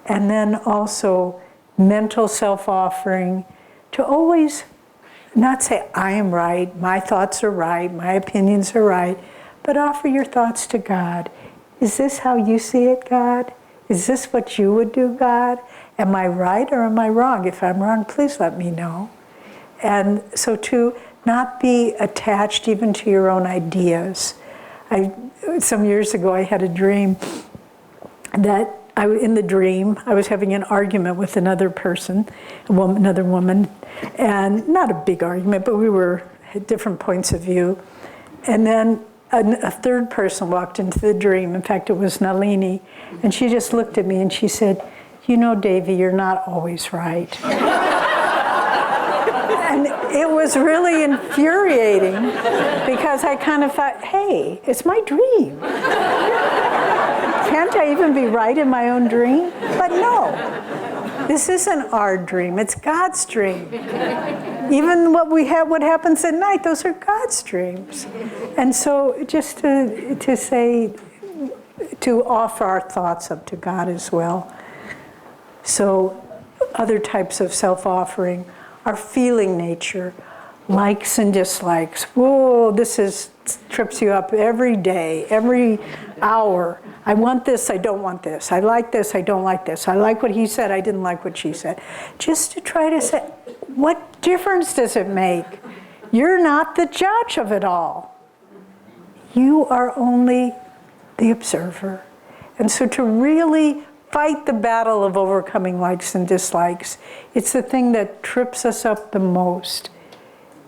And then also mental self-offering, to always not say, I am right, my thoughts are right, my opinions are right, but offer your thoughts to God. Is this how you see it, God? Is this what you would do, God? Am I right or am I wrong? If I'm wrong, please let me know. And so to not be attached even to your own ideas. Some years ago, I had a dream that in the dream, I was having an argument with another person, another woman, and not a big argument, but we were at different points of view. And then a third person walked into the dream. In fact, it was Nalini, and she just looked at me and she said, you know, Devi, you're not always right. And it was really infuriating because I kind of thought, hey, it's my dream. Can't I even be right in my own dream? But no, this isn't our dream, it's God's dream. Even what happens at night, those are God's dreams. And so just to say, to offer our thoughts up to God as well. So other types of self-offering, our feeling nature, likes and dislikes. Whoa, this trips you up every day, every hour. I want this, I don't want this. I like this, I don't like this. I like what he said, I didn't like what she said. Just to try to say, what difference does it make? You're not the judge of it all. You are only the observer. And so to really fight the battle of overcoming likes and dislikes, it's the thing that trips us up the most.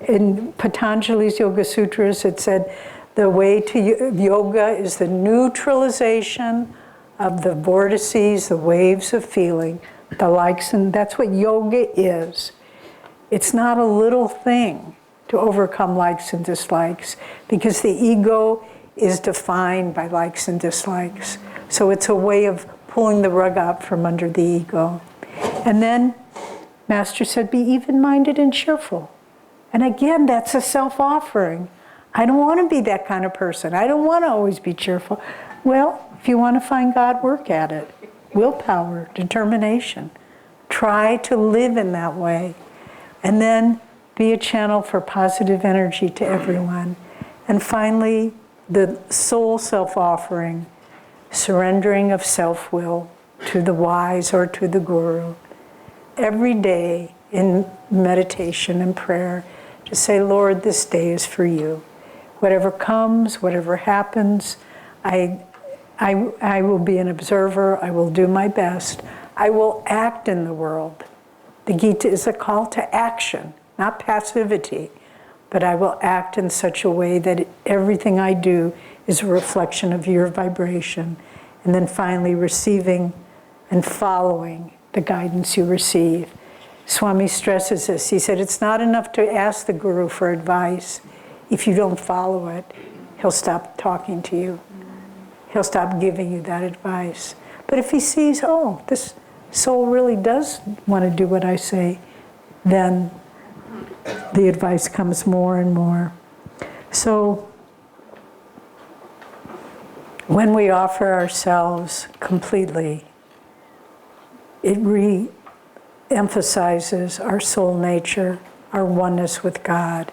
In Patanjali's Yoga Sutras, it said, the way to yoga is the neutralization of the vortices, the waves of feeling, the likes, and that's what yoga is. It's not a little thing to overcome likes and dislikes, because the ego is defined by likes and dislikes. So it's a way of pulling the rug out from under the ego. And then Master said, be even-minded and cheerful. And again, that's a self-offering. I don't want to be that kind of person. I don't want to always be cheerful. Well, if you want to find God, work at it. Willpower, determination. Try to live in that way. And then be a channel for positive energy to everyone. And finally, the soul self-offering, surrendering of self-will to the wise or to the guru. Every day in meditation and prayer, to say, Lord, this day is for you. Whatever comes, whatever happens, I I will be an observer. I will do my best. I will act in the world. The Gita is a call to action, not passivity, but I will act in such a way that everything I do is a reflection of your vibration. And then finally receiving and following the guidance you receive. Swami stresses this. He said, it's not enough to ask the Guru for advice. If you don't follow it, he'll stop talking to you. He'll stop giving you that advice. But if he sees, oh, this soul really does want to do what I say, then the advice comes more and more. So when we offer ourselves completely, it re-emphasizes our soul nature, our oneness with God,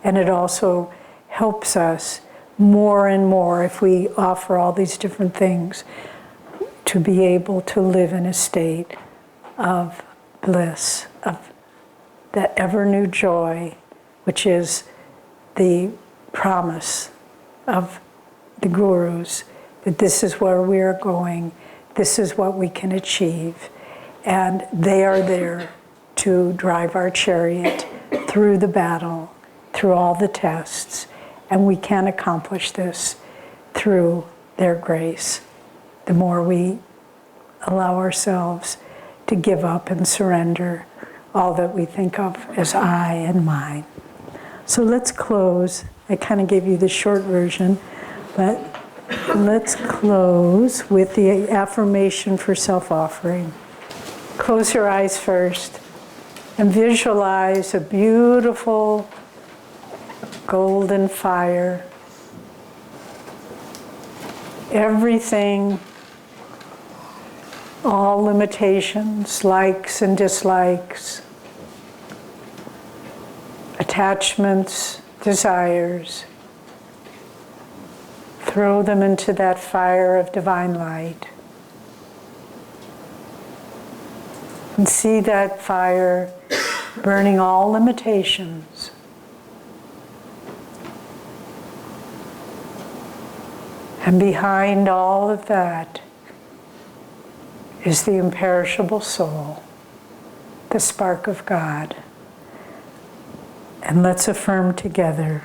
and it also helps us more and more, if we offer all these different things, to be able to live in a state of bliss, of that ever new joy, which is the promise of the gurus, that this is where we are going, this is what we can achieve. And they are there to drive our chariot through the battle, through all the tests, and we can accomplish this through their grace. The more we allow ourselves to give up and surrender all that we think of as I and mine. So let's close. I kind of gave you the short version, but let's close with the affirmation for self-offering. Close your eyes first and visualize a beautiful golden fire. Everything, all limitations, likes and dislikes, attachments, desires, throw them into that fire of divine light. And see that fire burning all limitations. And behind all of that is the imperishable soul, the spark of God. And let's affirm together.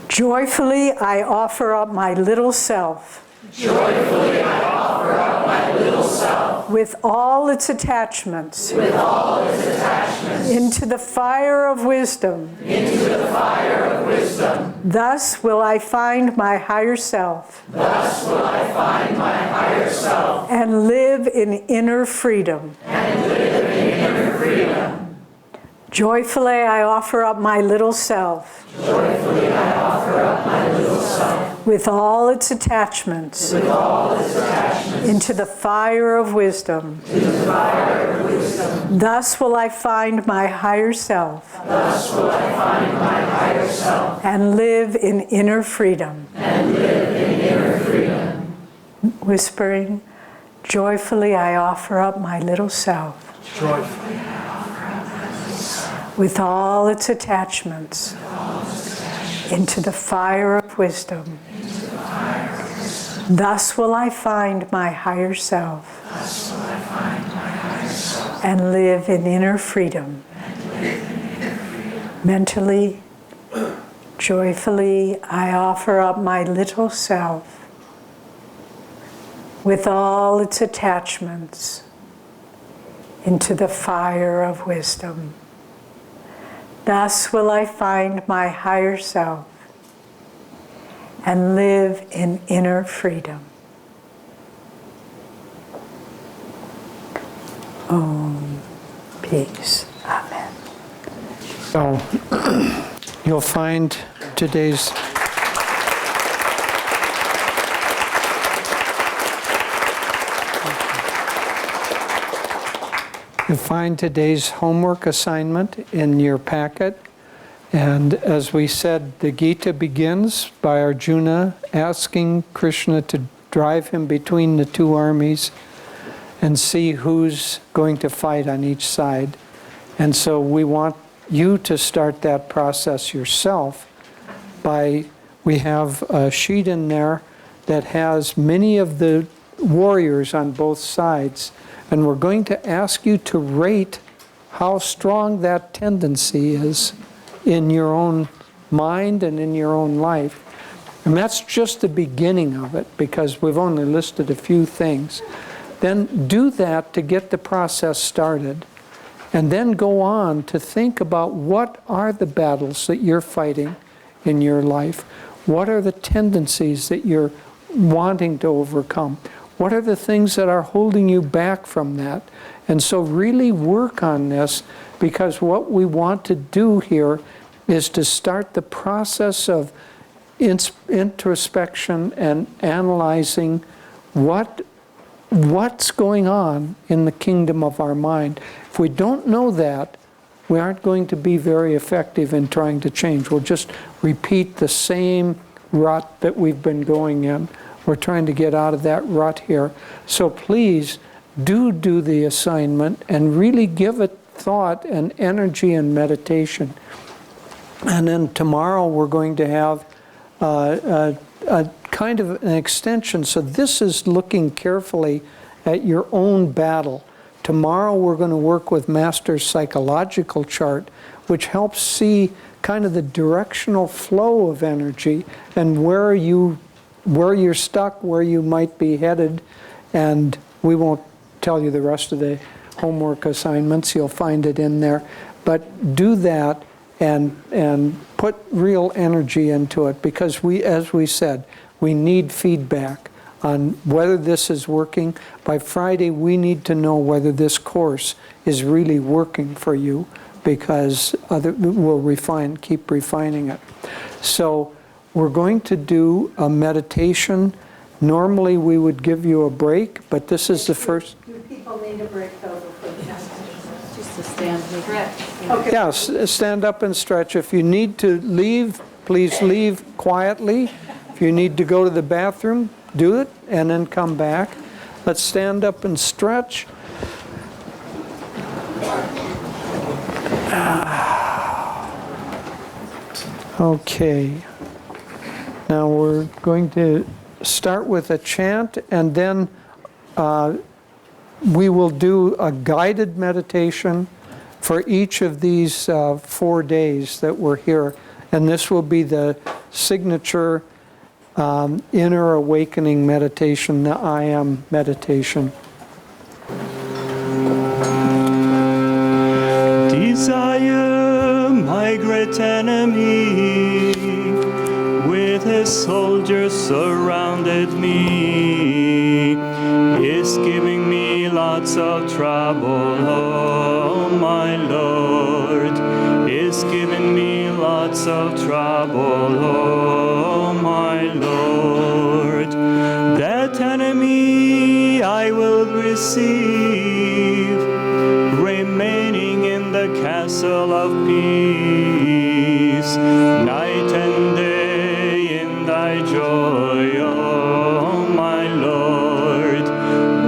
Joyfully I offer up my little self. Joyfully I offer up my little self. With all its attachments. With all its attachments. Into the fire of wisdom. Into the fire of wisdom. Thus will I find my higher self. Thus will I find my higher self. And live in inner freedom. And live in inner freedom. Joyfully I offer up my little self. Joyfully I offer up my little self. With all its attachments. With all its attachments. Into the fire of wisdom. Into the fire of wisdom. Thus will I find my higher self. Thus will I find my higher self. And live in inner freedom. And live in inner freedom. Whispering, joyfully I offer up my little self. Joyfully with all its attachments, into the fire of wisdom. Thus will I find my higher self. And live in inner freedom. Mentally, joyfully, I offer up my little self with all its attachments into the fire of wisdom. Thus will I find my higher self and live in inner freedom. Om. Peace. Amen. So you'll find today's homework assignment in your packet. And as we said, the Gita begins by Arjuna asking Krishna to drive him between the two armies and see who's going to fight on each side. And so we want you to start that process yourself by we have a sheet in there that has many of the warriors on both sides. And we're going to ask you to rate how strong that tendency is in your own mind and in your own life. And that's just the beginning of it, because we've only listed a few things. Then do that to get the process started. And then go on to think about what are the battles that you're fighting in your life. What are the tendencies that you're wanting to overcome? What are the things that are holding you back from that? And so really work on this, because what we want to do here is to start the process of introspection and analyzing what's going on in the kingdom of our mind. If we don't know that, we aren't going to be very effective in trying to change. We'll just repeat the same rut that we've been going in. We're trying to get out of that rut here. So please do the assignment and really give it thought and energy and meditation. And then tomorrow we're going to have a kind of an extension. So this is looking carefully at your own battle. Tomorrow we're going to work with Master's psychological chart, which helps see kind of the directional flow of energy and where you're stuck, where you might be headed. And we won't tell you the rest of the homework assignments. You'll find it in there. But do that and put real energy into it, because as we said, we need feedback on whether this is working. By Friday, we need to know whether this course is really working for you, because we'll keep refining it. So we're going to do a meditation. Normally we would give you a break, but this is the first. Do people need a break though before the next? Just to stand and stretch. Okay. Yes, stand up and stretch. If you need to leave, please leave quietly. If you need to go to the bathroom, do it and then come back. Let's stand up and stretch. Okay. Now we're going to start with a chant, and then we will do a guided meditation for each of these 4 days that we're here. And this will be the signature inner awakening meditation, the I Am meditation. Desire, my great enemy, with his soldiers surrounded me, is giving me lots of trouble. Oh, my Lord, is giving me lots of trouble. Oh, my Lord, that enemy I will receive, remaining in the castle of peace, night and day in thy joy, oh my Lord,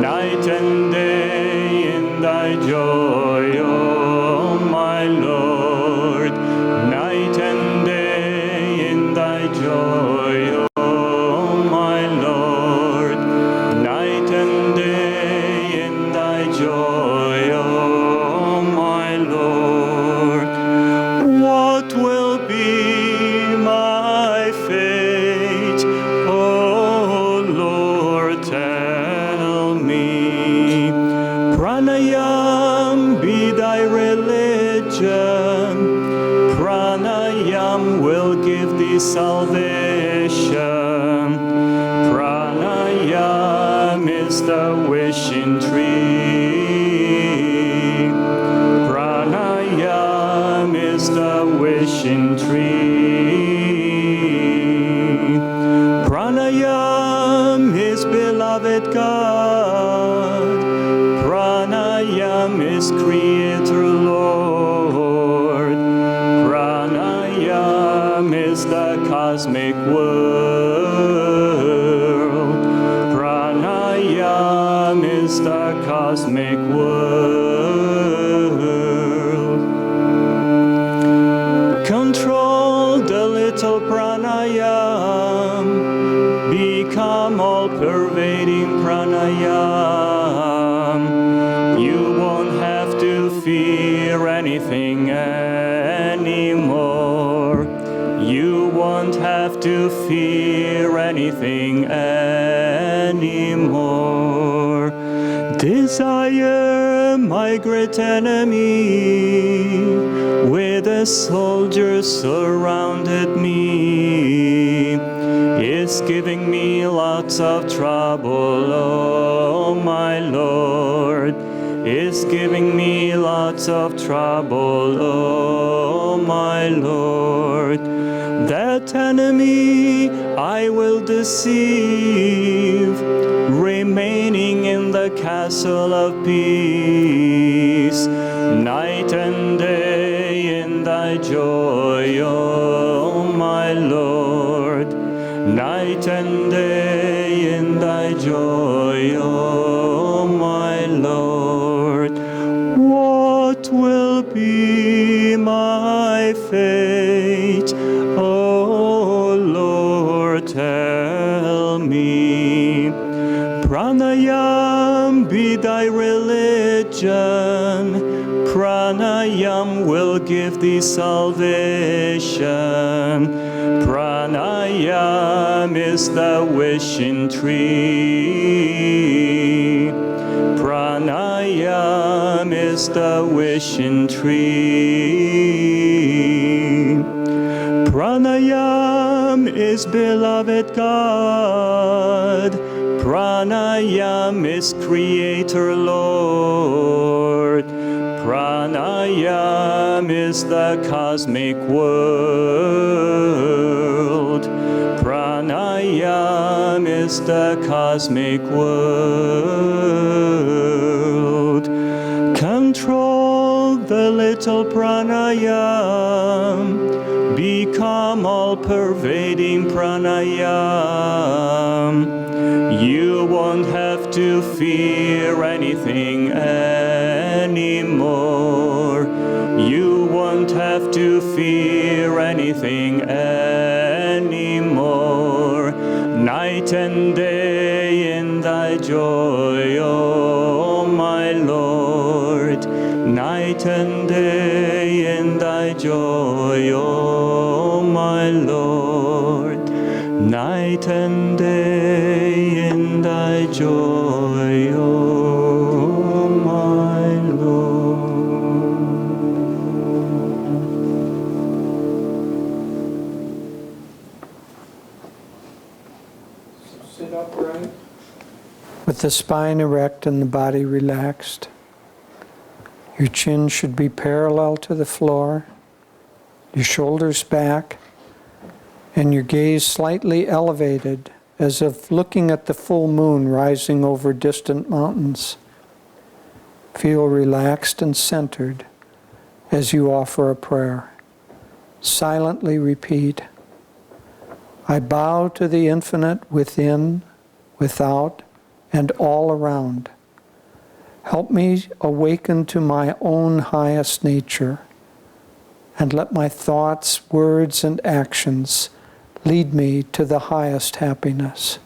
night and day in thy joy, oh my Lord, night and day in thy joy, oh my Lord, night and day in thy joy, oh my Lord. What will be my fate? Oh Lord, tell me. Pranayam be thy religion. Pranayam will give thee salvation. Pranayam is the wishing tree. Pranayam is the wishing tree. Pranayam is beloved God. Pranayam is Creator Lord. Pranayam is the cosmic world. Pranayam is the cosmic world. Control the little pranayam. become all-pervading pranayam. You won't have to fear anything anymore. You won't have to fear anything anymore. Desire, my great enemy, with the soldiers surrounded me, is giving me lots of trouble, oh my Lord, is giving me lots of trouble, oh my Lord. That enemy I will deceive, remaining in the castle of peace, night and day in thy joy, oh my Lord, night and day in thy joy, oh my Lord. What will be my fate, oh Lord, tell me. Pranayam be thy religion, Pranayam will give thee salvation. Pranayam is the wishing tree. Pranayam is the wishing tree. Pranayam is beloved God. Pranayam is Creator Lord. Pranayam is the cosmic world. Pranayam is the cosmic world. Control the little pranayam, become all-pervading pranayam. You won't have to fear anything anymore. You won't have to fear anything anymore. Night and day in thy joy, oh my Lord. Night and day in thy joy, oh my Lord. Night and day in thy joy, oh my Lord. Sit upright. With the spine erect and the body relaxed. Your chin should be parallel to the floor, your shoulders back, and your gaze slightly elevated, as if looking at the full moon rising over distant mountains. Feel relaxed and centered as you offer a prayer. Silently repeat, I bow to the infinite within, without, and all around. Help me awaken to my own highest nature, and let my thoughts, words, and actions lead me to the highest happiness.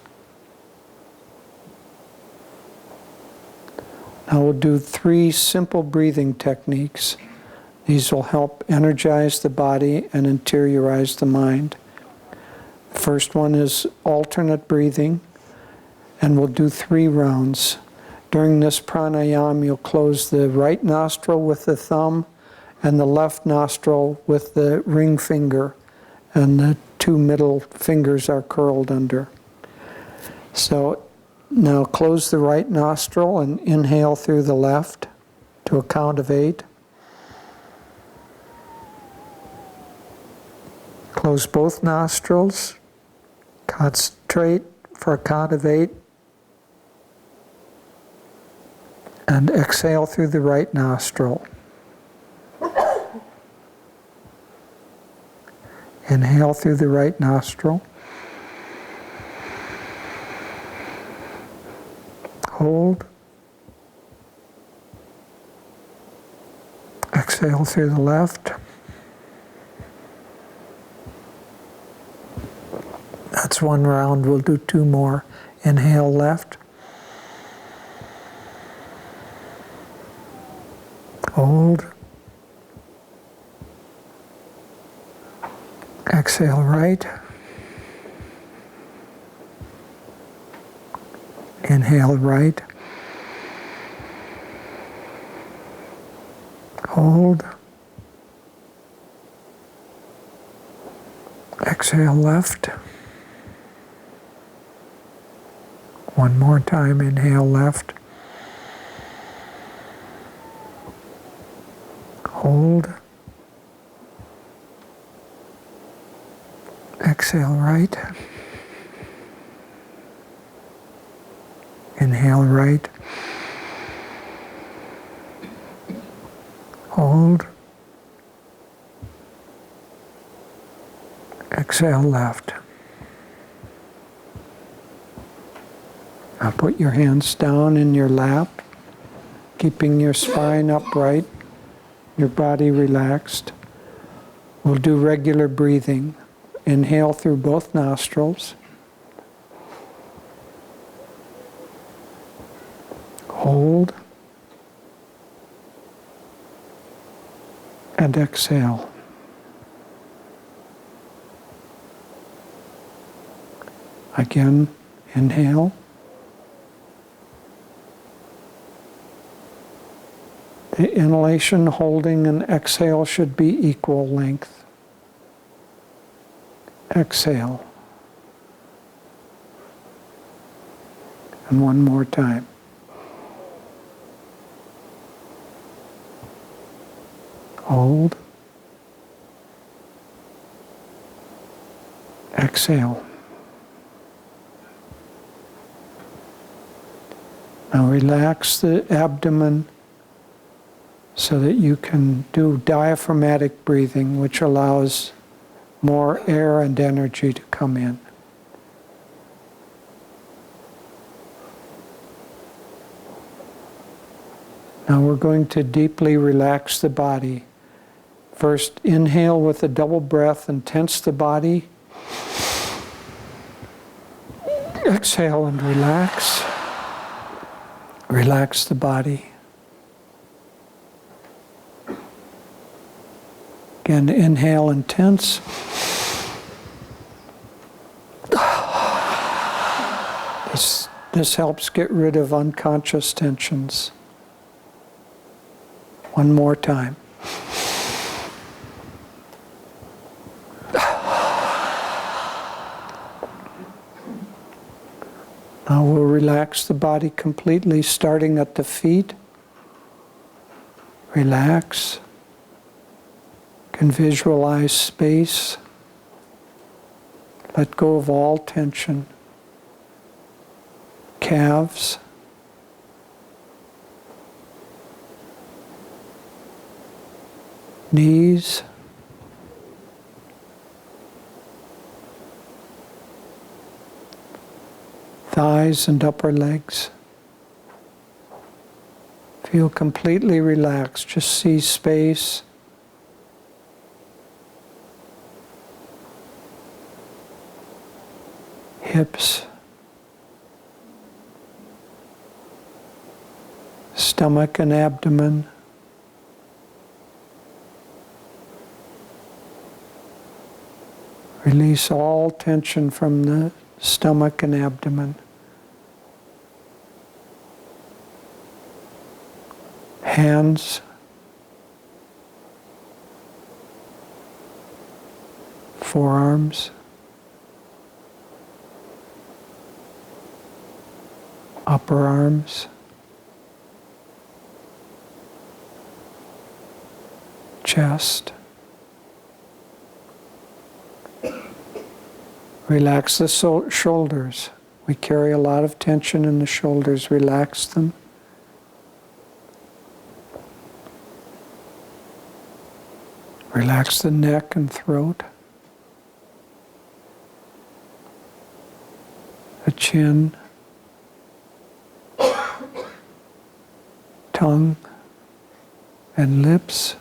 Now we'll do 3 simple breathing techniques. These will help energize the body and interiorize the mind. The first one is alternate breathing, and we'll do 3 rounds. During this pranayama, you'll close the right nostril with the thumb and the left nostril with the ring finger, and the 2 middle fingers are curled under. So now close the right nostril and inhale through the left to a count of 8. Close both nostrils, concentrate for a count of 8, and exhale through the right nostril. Inhale through the right nostril. Hold. Exhale through the left. That's 1 round. We'll do 2 more. Inhale left. Hold. Exhale right. Inhale right. Hold. Exhale left. One more time, inhale left. Hold. Exhale right. Inhale right. Hold. Exhale left. Now put your hands down in your lap, keeping your spine upright, your body relaxed. We'll do regular breathing. Inhale through both nostrils. Hold. And exhale. Again, inhale. The inhalation, holding, and exhale should be equal length. Exhale. And one more time. Hold. Exhale. Now relax the abdomen so that you can do diaphragmatic breathing, which allows more air and energy to come in. Now we're going to deeply relax the body. First, inhale with a double breath and tense the body. Exhale and relax. Relax the body. Again, inhale and tense. This helps get rid of unconscious tensions. One more time. Now we'll relax the body completely, starting at the feet. Relax. You can visualize space. Let go of all tension. Calves. Knees. Thighs and upper legs. Feel completely relaxed. Just see space. Hips. Stomach and abdomen. Release all tension from the stomach and abdomen. Hands. Forearms. Upper arms. Chest. Relax the shoulders. We carry a lot of tension in the shoulders. Relax them. Relax the neck and throat. The chin. Tongue and lips.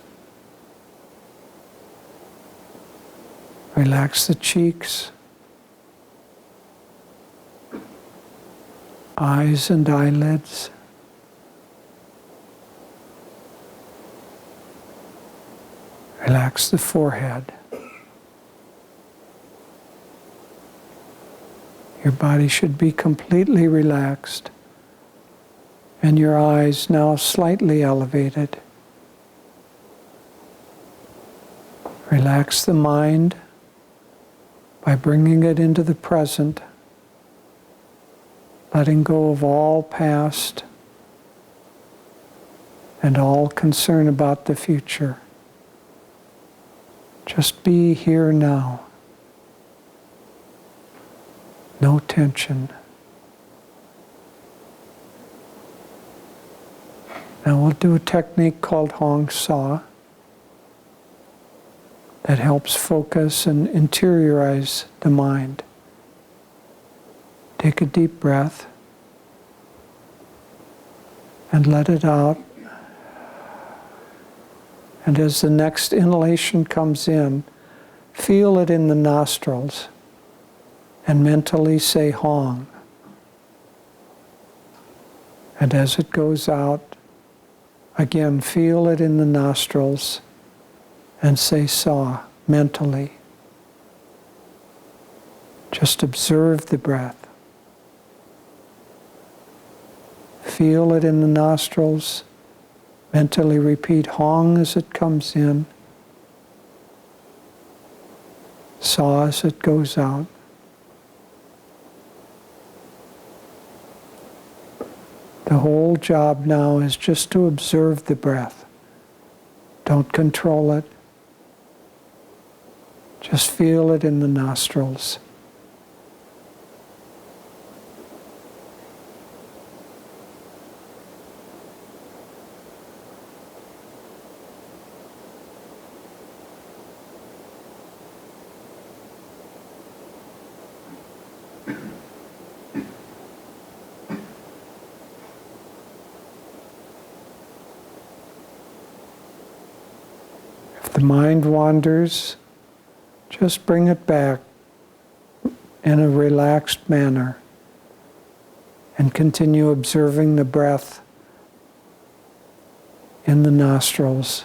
Relax the cheeks. eyes and eyelids. Relax the forehead. Your body should be completely relaxed, and your eyes now slightly elevated. Relax the mind by bringing it into the present, letting go of all past and all concern about the future. Just be here now. No tension. Now we'll do a technique called Hong Sa that helps focus and interiorize the mind. Take a deep breath and let it out. And as the next inhalation comes in, feel it in the nostrils and mentally say Hong. And as it goes out, again feel it in the nostrils and say Sa mentally. Just observe the breath. Feel it in the nostrils. Mentally repeat Hong as it comes in. Sa as it goes out. The whole job now is just to observe the breath. Don't control it. Just feel it in the nostrils. If the mind wanders, just bring it back in a relaxed manner and continue observing the breath in the nostrils.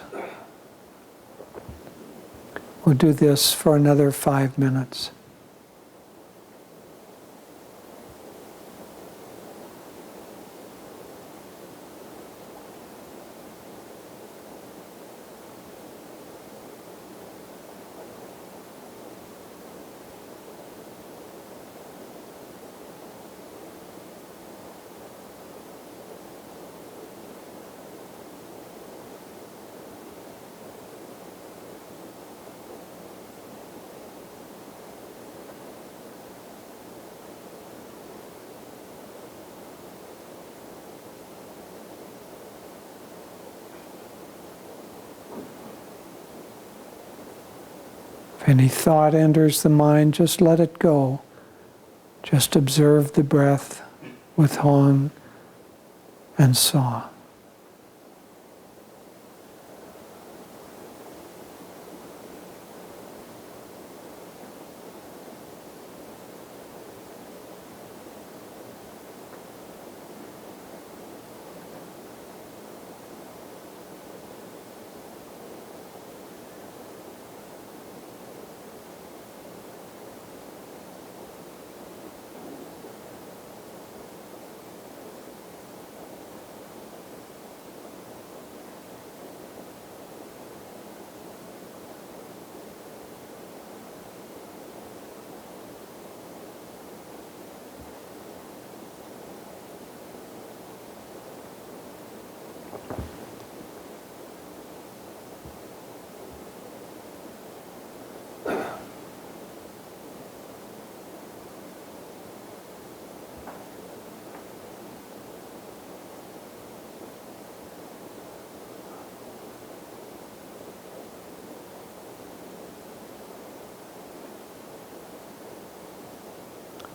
We'll do this for another 5 minutes. If any thought enters the mind, just let it go. Just observe the breath with Hong and Sa.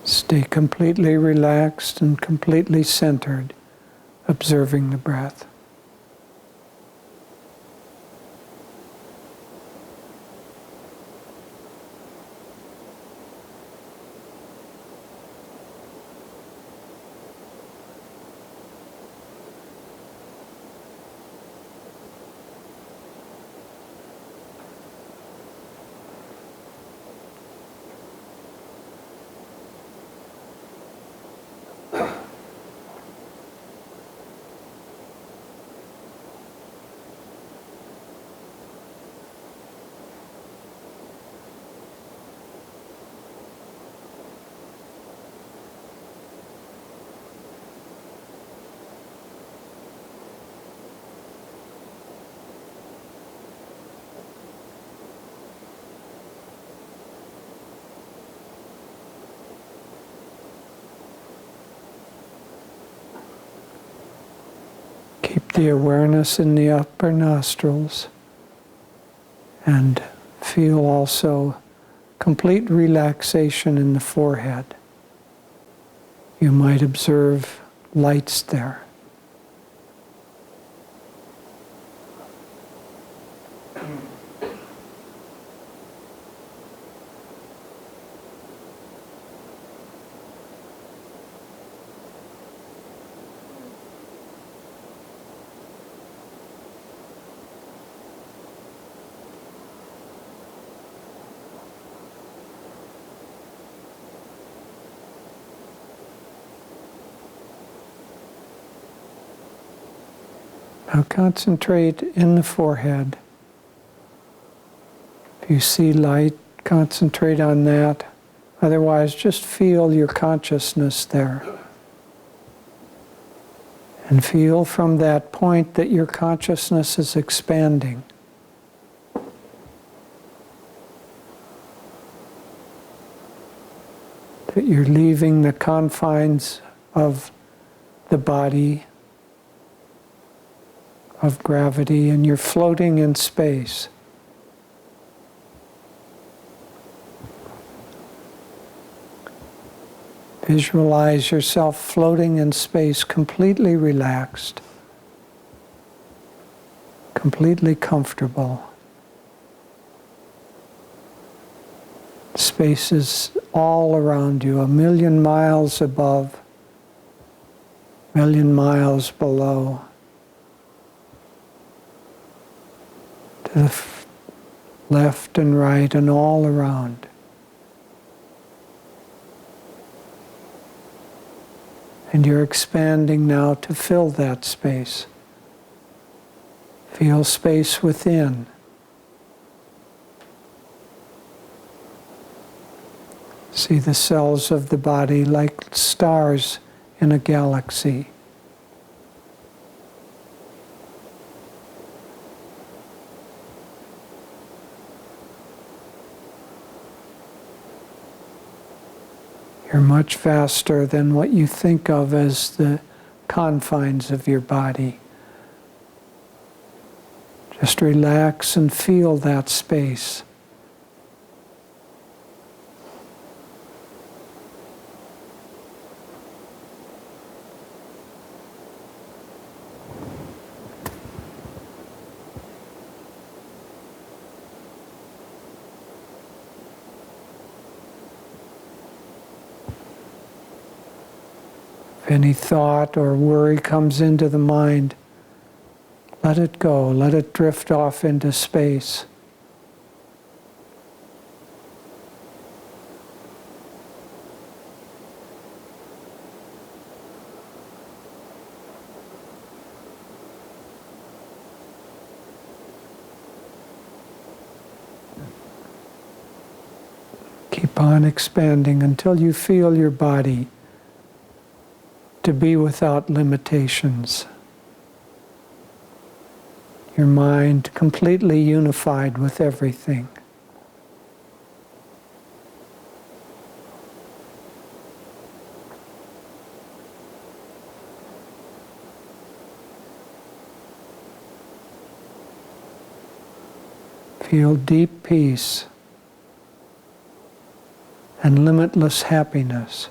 Stay completely relaxed and completely centered, observing the breath. the awareness in the upper nostrils, and feel also complete relaxation in the forehead. You might observe lights there. Now concentrate in the forehead. If you see light, concentrate on that. Otherwise, just feel your consciousness there. And feel from that point that your consciousness is expanding. That you're leaving the confines of the body, of gravity, and you're floating in space. Visualize yourself floating in space, completely relaxed, completely comfortable. Space is all around you, 1,000,000 miles above, 1,000,000 miles below. To the left and right and all around. And you're expanding now to fill that space. Feel space within. See the cells of the body like stars in a galaxy. You're much vaster than what you think of as the confines of your body. Just relax and feel that space. If any thought or worry comes into the mind, let it go, let it drift off into space. Keep on expanding until you feel your body to be without limitations. Your mind completely unified with everything. Feel deep peace and limitless happiness.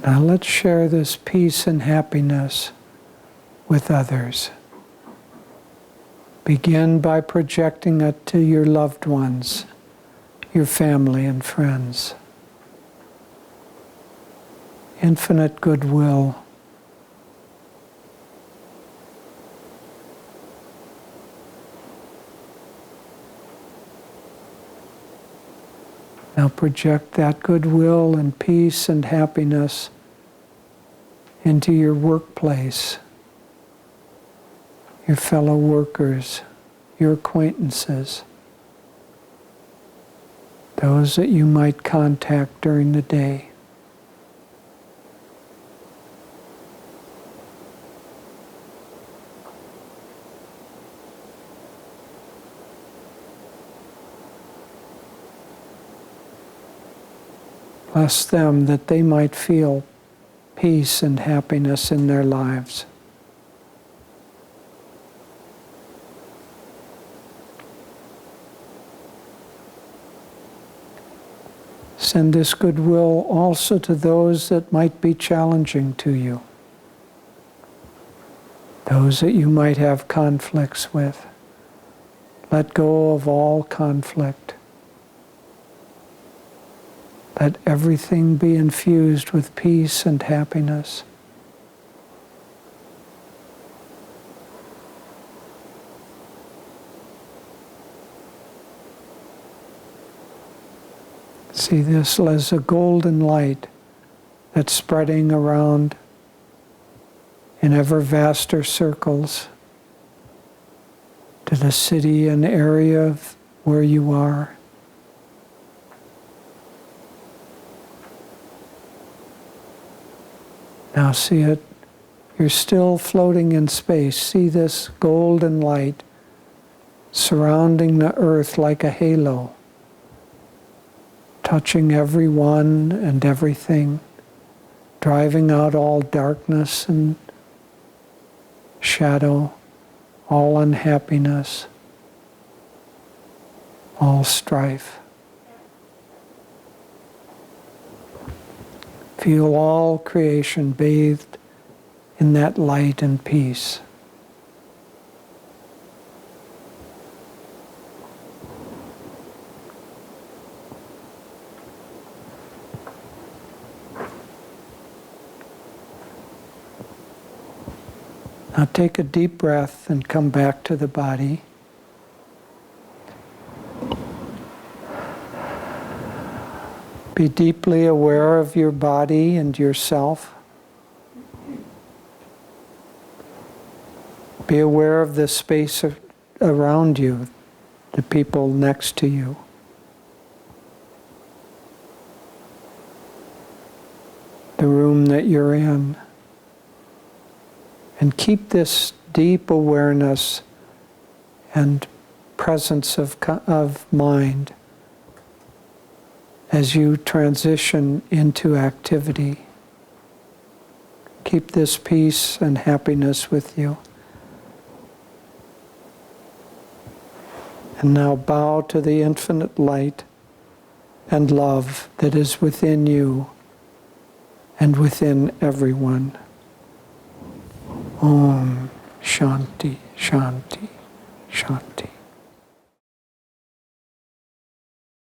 Now let's share this peace and happiness with others. Begin by projecting it to your loved ones, your family and friends. Infinite goodwill. Now project that goodwill and peace and happiness into your workplace, your fellow workers, your acquaintances, those that you might contact during the day. Bless them that they might feel peace and happiness in their lives. Send this goodwill also to those that might be challenging to you, those that you might have conflicts with. Let go of all conflict. Let everything be infused with peace and happiness. See this as a golden light that's spreading around in ever vaster circles to the city and area of where you are. Now see it, you're still floating in space. See this golden light surrounding the earth like a halo, touching everyone and everything, driving out all darkness and shadow, all unhappiness, all strife. Feel all creation bathed in that light and peace. Now take a deep breath and come back to the body. Be deeply aware of your body and yourself. Be aware of the space around you, the people next to you. The room that you're in. And keep this deep awareness and presence of mind as you transition into activity. Keep this peace and happiness with you. And now bow to the infinite light and love that is within you and within everyone. Om Shanti, Shanti, Shanti.